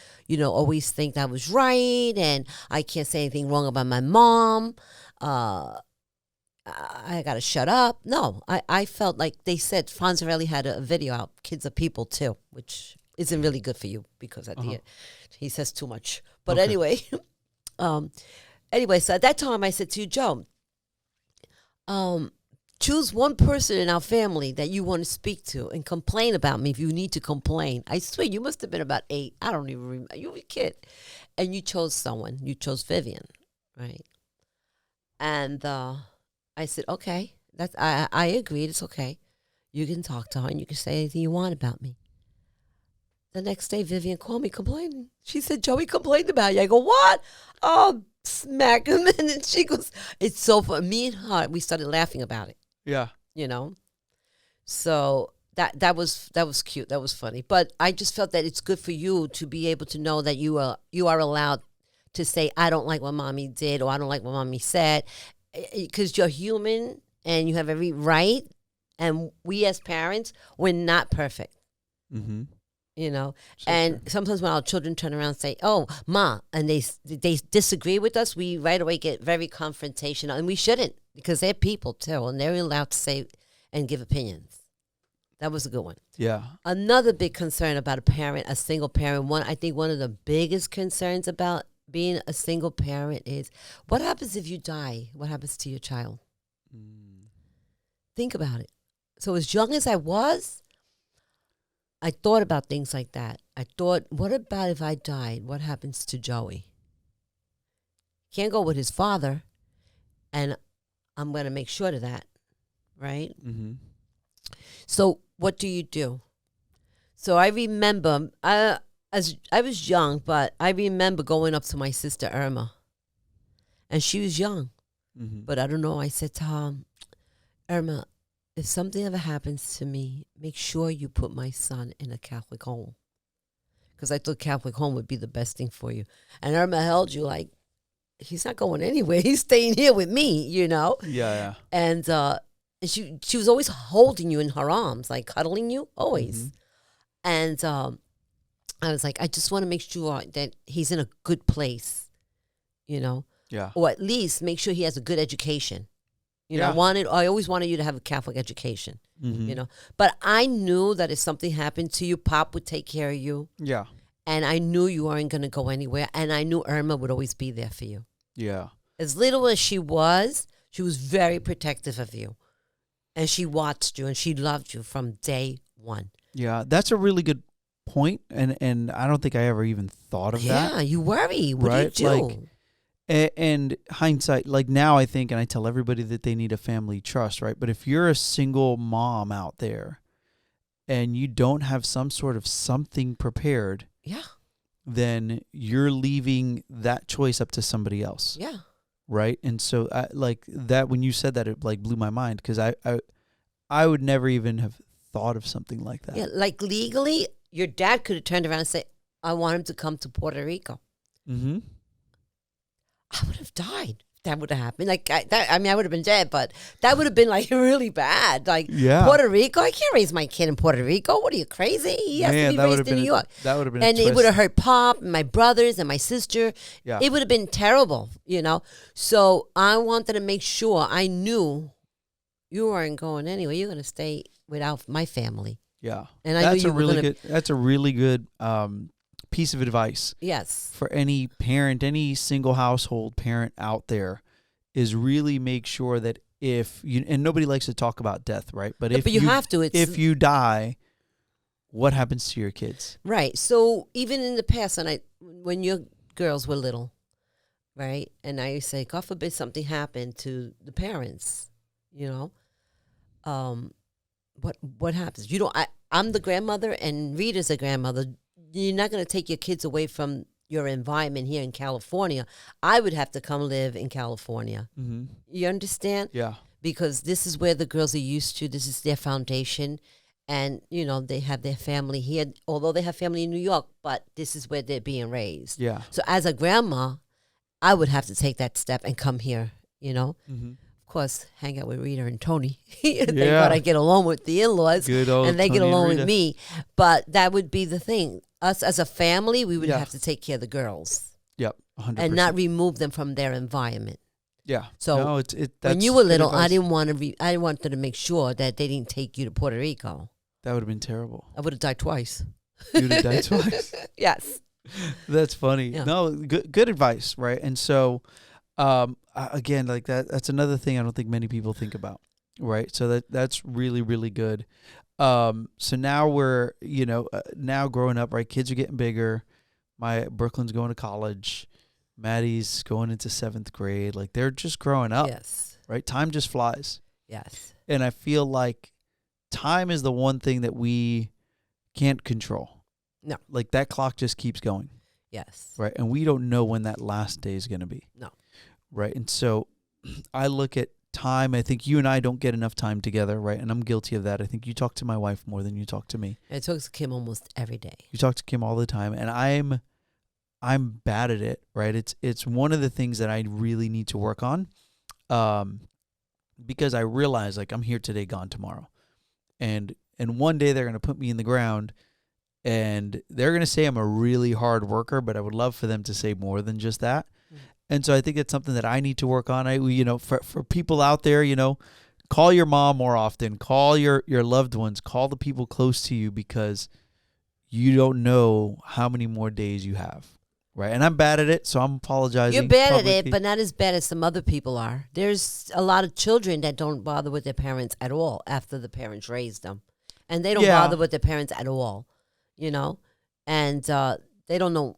B: always think that I was right and I can't say anything wrong about my mom. I got to shut up. No, I felt like they said Fonzarelli had a video out, Kids Are People Too, which isn't really good for you because at the end he says too much. But
A: Okay.
B: anyway, so at that time I said to you, Joe, choose one person in our family that you want to speak to and complain about me if you need to complain. I swear you must have been about 8. I don't even remember. You were a kid. And you chose someone. You chose Vivian, right? And I said, okay, I agreed. It's okay. You can talk to her and you can say anything you want about me. The next day, Vivian called me complaining. She said, Joey complained about you. I go, what? Oh, smack him. And then she goes, it's so funny. Me and her, we started laughing about it,
A: Yeah.
B: you know? So that was cute. That was funny. But I just felt that it's good for you to be able to know that you are allowed to say, I don't like what mommy did, or I don't like what mommy said, because you're human and you have every right. And we as parents, we're not perfect.
A: Mm-hmm.
B: You know,
A: So
B: and
A: true.
B: sometimes when our children turn around and say, "Oh, ma," and they disagree with us, we right away get very confrontational, and we shouldn't, because they're people too, and they're allowed to say and give opinions. That was a good one.
A: Yeah.
B: Another big concern about a single parent. I think one of the biggest concerns about being a single parent is, what happens if you die? What happens to your child?
A: Mm.
B: Think about it. So as young as I was, I thought about things like that. I thought, what about if I died? What happens to Joey? Can't go with his father, and I'm going to make sure of that, right?
A: Mm-hmm.
B: So what do you do? So I remember, as I was young, but I remember going up to my sister Irma, and she was young,
A: Mm-hmm.
B: but I don't know. I said to her, Irma, if something ever happens to me, make sure you put my son in a Catholic home. Because I thought Catholic home would be the best thing for you. And Irma held you like, he's not going anywhere. He's staying here with me, you know?
A: Yeah, yeah.
B: And she was always holding you in her arms, like cuddling you, always.
A: Mm-hmm.
B: And I was like, I just want to make sure that he's in a good place, you know?
A: Yeah.
B: Or at least make sure he has a good education. You know,
A: Yeah.
B: I always wanted you to have a Catholic education,
A: Mm-hmm.
B: you know. But I knew that if something happened to you, Pop would take care of you.
A: Yeah.
B: And I knew you weren't going to go anywhere. And I knew Irma would always be there for you.
A: Yeah.
B: As little as she was very protective of you. And she watched you and she loved you from day one.
A: Yeah. That's a really good point, and I don't think I ever even thought of that.
B: Yeah, you worry. What
A: Right?
B: do you do?
A: Like, and hindsight, like now I think, and I tell everybody that they need a family trust, right? But if you're a single mom out there and you don't have some sort of something prepared,
B: Yeah,
A: then you're leaving that choice up to somebody else,
B: yeah.
A: right? And so, like that, when you said that, it like blew my mind, because I would never even have thought of something like that.
B: Yeah, like legally, your dad could have turned around and said, I want him to come to Puerto Rico.
A: Mm-hmm.
B: I would have died. That would have happened. Like I mean, I would have been dead, but that would have been like really bad. Like
A: Yeah.
B: Puerto Rico, I can't raise my kid in Puerto Rico. What are you, crazy? He has to be raised in New York.
A: That would have been
B: And
A: a
B: it
A: twist.
B: would have hurt Pop and my brothers and my sister.
A: Yeah.
B: It would have been terrible, you know. So I wanted to make sure I knew you weren't going anywhere. You're going to stay without my family.
A: Yeah.
B: And I knew you were gonna-
A: That's a really good piece of advice
B: Yes.
A: for any parent, any single household parent out there, is really make sure that if you, and nobody likes to talk about death, right? But if
B: you have to. It's
A: if you die, what happens to your kids?
B: right. So even in the past, when your girls were little, right, and I say, God forbid something happened to the parents, you know, what happens? You don't. I'm the grandmother, and Rita's a grandmother. You're not going to take your kids away from your environment here in California. I would have to come live in California.
A: Mm-hmm.
B: You understand?
A: Yeah.
B: Because this is where the girls are used to. This is their foundation. And, you know, they have their family here, although they have family in New York, but this is where they're being raised.
A: Yeah.
B: So as a grandma, I would have to take that step and come here, you know.
A: Mm-hmm.
B: Of course, hang out with Rita and Tony. Thank
A: Yeah.
B: God I get along with the in-laws.
A: Good old
B: And they get
A: Tony and
B: along with
A: Rita.
B: me. But that would be the thing. Us as a family, we would
A: Yeah.
B: have to take care of the girls.
A: Yep. 100%.
B: And not remove them from their environment.
A: Yeah.
B: So
A: no, when
B: when you were little, I didn't want to. I wanted to make sure that they didn't take you to Puerto Rico.
A: That would have been terrible.
B: I would have died twice.
A: You would have died twice.
B: Yes.
A: That's funny.
B: Yeah.
A: No, good advice, right? And so, again, like that's another thing I don't think many people think about, right? So that's really, really good. So now we're, now growing up, right? Kids are getting bigger. Brooklyn's going to college. Maddie's going into 7th grade. Like, they're just growing up,
B: Yes.
A: right? Time just flies.
B: Yes.
A: And I feel like time is the one thing that we can't control.
B: No.
A: Like, that clock just keeps going.
B: Yes.
A: right? And we don't know when that last day is going to be.
B: No.
A: Right? And so I look at time. I think you and I don't get enough time together, right? And I'm guilty of that. I think you talk to my wife more than you talk to me.
B: I talk to Kim almost every day.
A: You talk to Kim all the time, and I'm bad at it, right? It's one of the things that I really need to work on, because I realize like I'm here today, gone tomorrow, and one day they're gonna put me in the ground, and they're gonna say I'm a really hard worker, but I would love for them to say more than just that. And so I think it's something that I need to work on. For people out there, call your mom more often, call your loved ones, call the people close to you, because you don't know how many more days you have. Right. And I'm bad at it, so I'm apologizing.
B: You're bad at it, but not as bad as some other people are. There's a lot of children that don't bother with their parents at all after the parents raised them. And they don't bother with their parents at all, and they don't know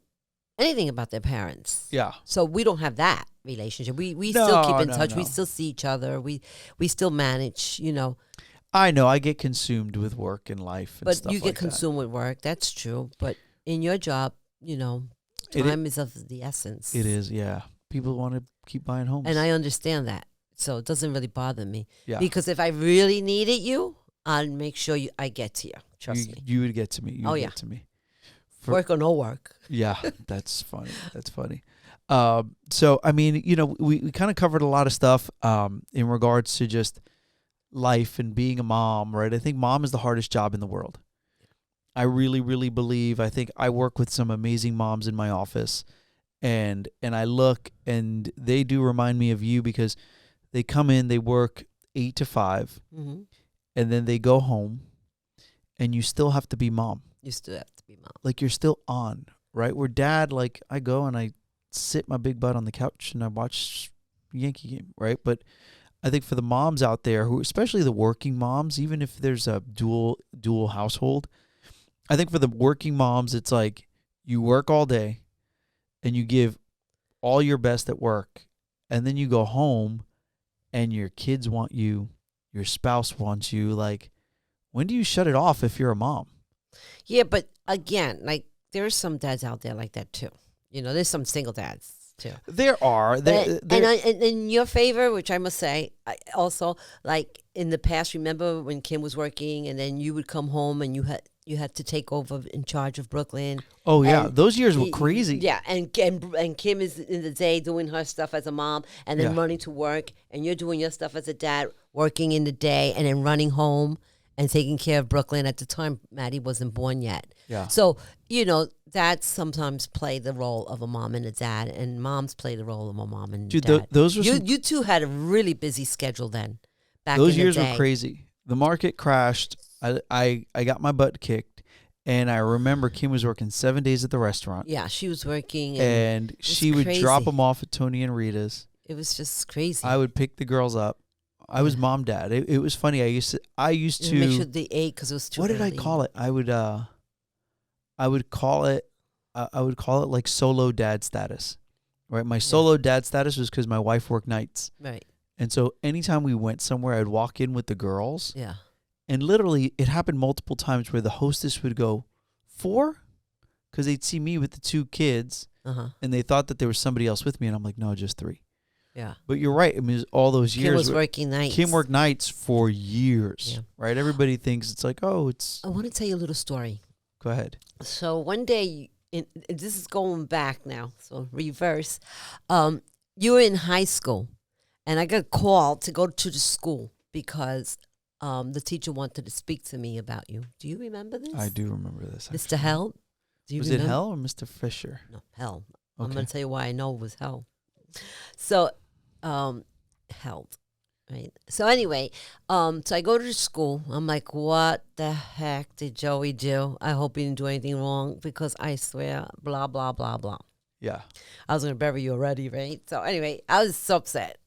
B: anything about their parents.
A: Yeah.
B: So we don't have that relationship. We still keep in touch.
A: No.
B: We still see each other. We still manage,
A: I know I get consumed with work and life and
B: But
A: stuff
B: you
A: like
B: get consumed with work. That's true. But in your job, time is of the essence.
A: It is, yeah. People want to keep buying homes.
B: And I understand that. So it doesn't really bother me.
A: Yeah.
B: Because if I really needed you, I'll make sure I get to you. Trust me.
A: You would get to me. You would get to me.
B: Work or no work.
A: Yeah, that's funny. That's funny. So, I mean, we kind of covered a lot of stuff in regards to just life and being a mom, right? I think mom is the hardest job in the world. I really, really believe. I think I work with some amazing moms in my office, and I look, and they do remind me of you, because they come in, they work 8 to 5,
B: Mm-hmm.
A: and then they go home, and you still have to be mom.
B: You still have to be mom.
A: Like, you're still on, right? Where dad, like, I go and I sit my big butt on the couch and I watch Yankee game, right? But I think for the moms out there, who, especially the working moms, even if there's a dual household, I think for the working moms, it's like you work all day and you give all your best at work, and then you go home and your kids want you, your spouse wants you. Like, when do you shut it off if you're a mom?
B: Yeah, but again, like, there's some dads out there like that too. There's some single dads too.
A: There are.
B: And in your favor, which I must say, I also, like, in the past, remember when Kim was working, and then you would come home and you had to take over in charge of Brooklyn.
A: Oh yeah, those years were crazy.
B: Yeah, and Kim is in the day doing her stuff as a mom, and then running to work, and you're doing your stuff as a dad, working in the day, and then running home and taking care of Brooklyn. At the time, Maddie wasn't born yet.
A: Yeah.
B: So, dads sometimes play the role of a mom and a dad, and moms play the role of a mom and dad.
A: Those were
B: you two had a really busy schedule then. Back
A: those
B: in the
A: years
B: day.
A: were crazy. The market crashed. I got my butt kicked, and I remember Kim was working 7 days at the restaurant.
B: Yeah, she was working,
A: and she would drop them off at Tony and Rita's.
B: It was just crazy.
A: I would pick the girls up. I was mom dad. It was funny. I used to
B: make sure they ate because it was too.
A: What did I call it? I would call it like solo dad status, right? My solo dad status was because my wife worked nights,
B: right?
A: And so anytime we went somewhere, I'd walk in with the girls.
B: Yeah.
A: And literally, it happened multiple times where the hostess would go, 4? Because they'd see me with the 2 kids, and they thought that there was somebody else with me, and I'm like, no, just 3.
B: Yeah.
A: But you're right. I mean, it was all those years.
B: Kim was working nights.
A: Kim worked nights for years, right? Everybody thinks it's like, oh, it's...
B: I want to tell you a little story.
A: Go ahead.
B: So one day, this is going back now, so reverse. You were in high school, and I got called to go to the school because the teacher wanted to speak to me about you. Do you remember this?
A: I do remember this.
B: Mr. Hell?
A: Was it Hell or Mr. Fisher?
B: No, Hell.
A: Okay.
B: I'm going to tell you why I know it was Hell. So, held, right? So anyway, so I go to the school. I'm like, what the heck did Joey do? I hope he didn't do anything wrong, because I swear, blah, blah, blah, blah.
A: Yeah.
B: I was going to bury you already, right? So anyway, I was so upset.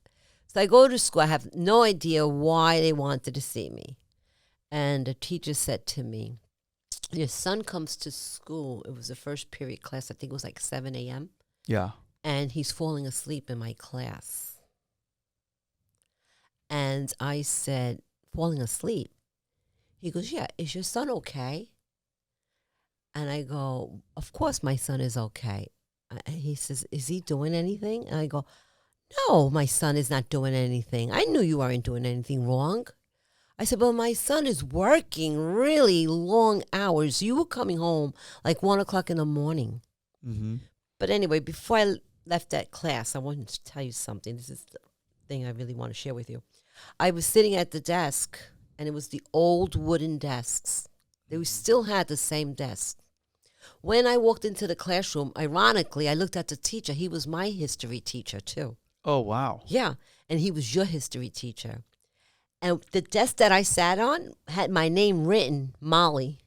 B: So I go to school. I have no idea why they wanted to see me. And the teacher said to me, your son comes to school. It was the first period class. I think it was like 7 a.m.
A: Yeah.
B: And he's falling asleep in my class. And I said, falling asleep? He goes, yeah, is your son okay? And I go, of course my son is okay. He says, is he doing anything? And I go, no, my son is not doing anything. I knew you weren't doing anything wrong. I said, but my son is working really long hours. You were coming home like 1 o'clock in the morning.
A: Mm-hmm.
B: But anyway, before I left that class, I wanted to tell you something. This is the thing I really want to share with you. I was sitting at the desk, and it was the old wooden desks. They still had the same desk. When I walked into the classroom, ironically, I looked at the teacher. He was my history teacher, too.
A: Oh, wow.
B: Yeah, and he was your history teacher. And the desk that I sat on had my name written, Molly.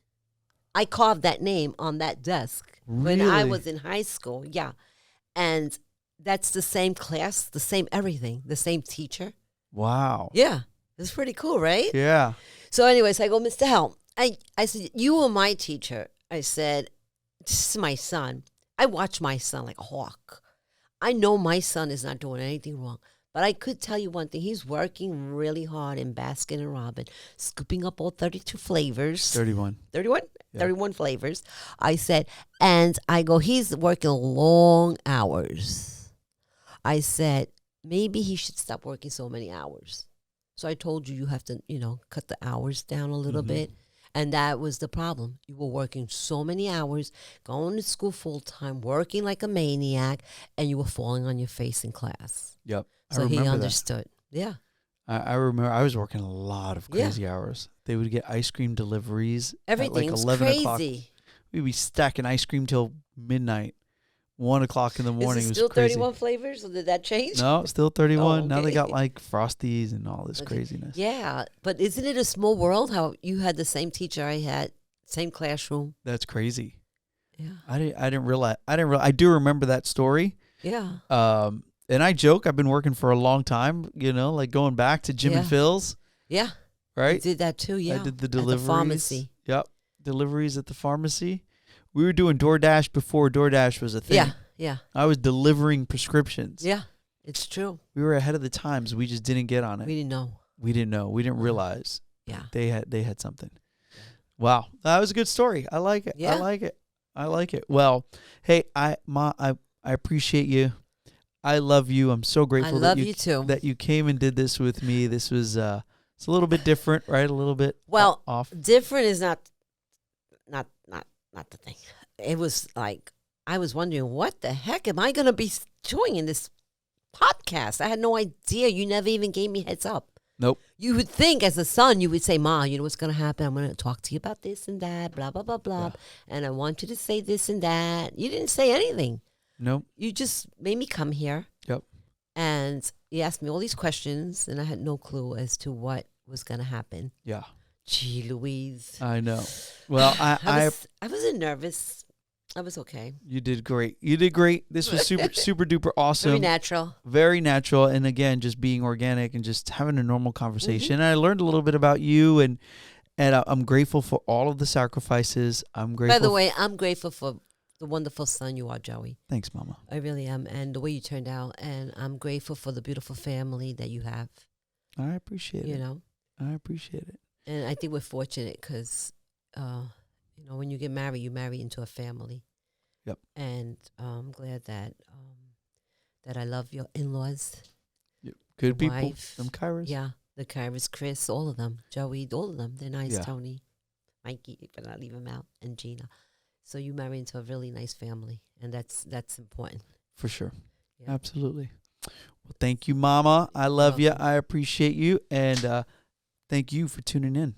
B: I carved that name on that desk when I
A: Really?
B: was in high school. Yeah. And that's the same class, the same everything, the same teacher.
A: Wow.
B: Yeah. It's pretty cool, right?
A: Yeah.
B: So anyways, I go, Mr. Helm, I said, you were my teacher. I said, this is my son. I watch my son like a hawk. I know my son is not doing anything wrong. But I could tell you one thing. He's working really hard in Baskin and Robin, scooping up all 32 flavors.
A: 31.
B: 31?
A: Yeah.
B: 31 flavors. I said, and I go, he's working long hours. I said, maybe he should stop working so many hours. So I told you, you have to, cut the hours down a little bit. And that was the problem. You were working so many hours, going to school full time, working like a maniac, and you were falling on your face in class.
A: Yep.
B: So he understood. That. Yeah.
A: I remember I was working a lot of crazy hours. They would get ice cream deliveries
B: Everything's
A: at like 11
B: crazy.
A: o'clock. We'd be stacking ice cream till midnight. 1 o'clock in the morning.
B: Is it
A: was
B: still
A: crazy.
B: 31 flavors, or did that change?
A: No, still 31.
B: Oh,
A: Now they
B: okay.
A: got like Frosties and all this craziness.
B: Yeah, but isn't it a small world how you had the same teacher I had, same classroom?
A: That's crazy.
B: Yeah.
A: I didn't realize. I do remember that story.
B: Yeah.
A: And I joke, I've been working for a long time, like going back to Jim and Phil's,
B: Yeah.
A: right?
B: You did that too, yeah.
A: I did the deliveries.
B: At the pharmacy.
A: Yep. Deliveries at the pharmacy. We were doing DoorDash before DoorDash was a thing.
B: Yeah, yeah.
A: I was delivering prescriptions.
B: Yeah, it's true.
A: We were ahead of the times. We just didn't get on it.
B: We didn't know.
A: We didn't know. We didn't realize.
B: Yeah.
A: They had something. Wow. That was a good story. I like it.
B: Yeah.
A: I like it. Well, hey, I appreciate you. I love you. I'm so grateful
B: I love you too.
A: that you came and did this with me. This was it's a little bit different, right? A little bit off.
B: Different is not the thing. It was like I was wondering, what the heck am I going to be doing in this podcast? I had no idea. You never even gave me heads up.
A: Nope.
B: You would think as a son, you would say, Ma, you know what's going to happen? I'm going to talk to you about this and that, blah, blah, blah, blah.
A: Yeah.
B: And I want you to say this and that. You didn't say anything.
A: Nope.
B: You just made me come here.
A: Yep.
B: And you asked me all these questions, and I had no clue as to what was going to happen.
A: Yeah.
B: Gee, Louise.
A: I know. Well,
B: I wasn't nervous. I was okay.
A: You did great. You did great. This was super duper awesome.
B: Very natural.
A: Very natural. And again, just being organic and just having a normal conversation.
B: Mm-hmm.
A: And I learned a little bit about you, and I'm grateful for all of the sacrifices. I'm grateful.
B: By the way, I'm grateful for the wonderful son you are, Joey.
A: Thanks, Mama.
B: I really am. And the way you turned out. And I'm grateful for the beautiful family that you have.
A: I appreciate it.
B: You know?
A: I appreciate it.
B: And I think we're fortunate because, when you get married, you marry into a family.
A: Yep.
B: And I'm glad that I love your in-laws.
A: Yep. Good
B: your
A: people.
B: wife.
A: Them Kairos.
B: Yeah. The Kairos, Chris, all of them. Joey, all of them. They're nice.
A: Yeah.
B: Tony, Mikey, but not leave him out, and Gina. So you marry into a really nice family, and that's important.
A: For sure.
B: Yeah.
A: Absolutely. Well, thank you, Mama. I love you.
B: welcome.
A: I appreciate you. And thank you for tuning in.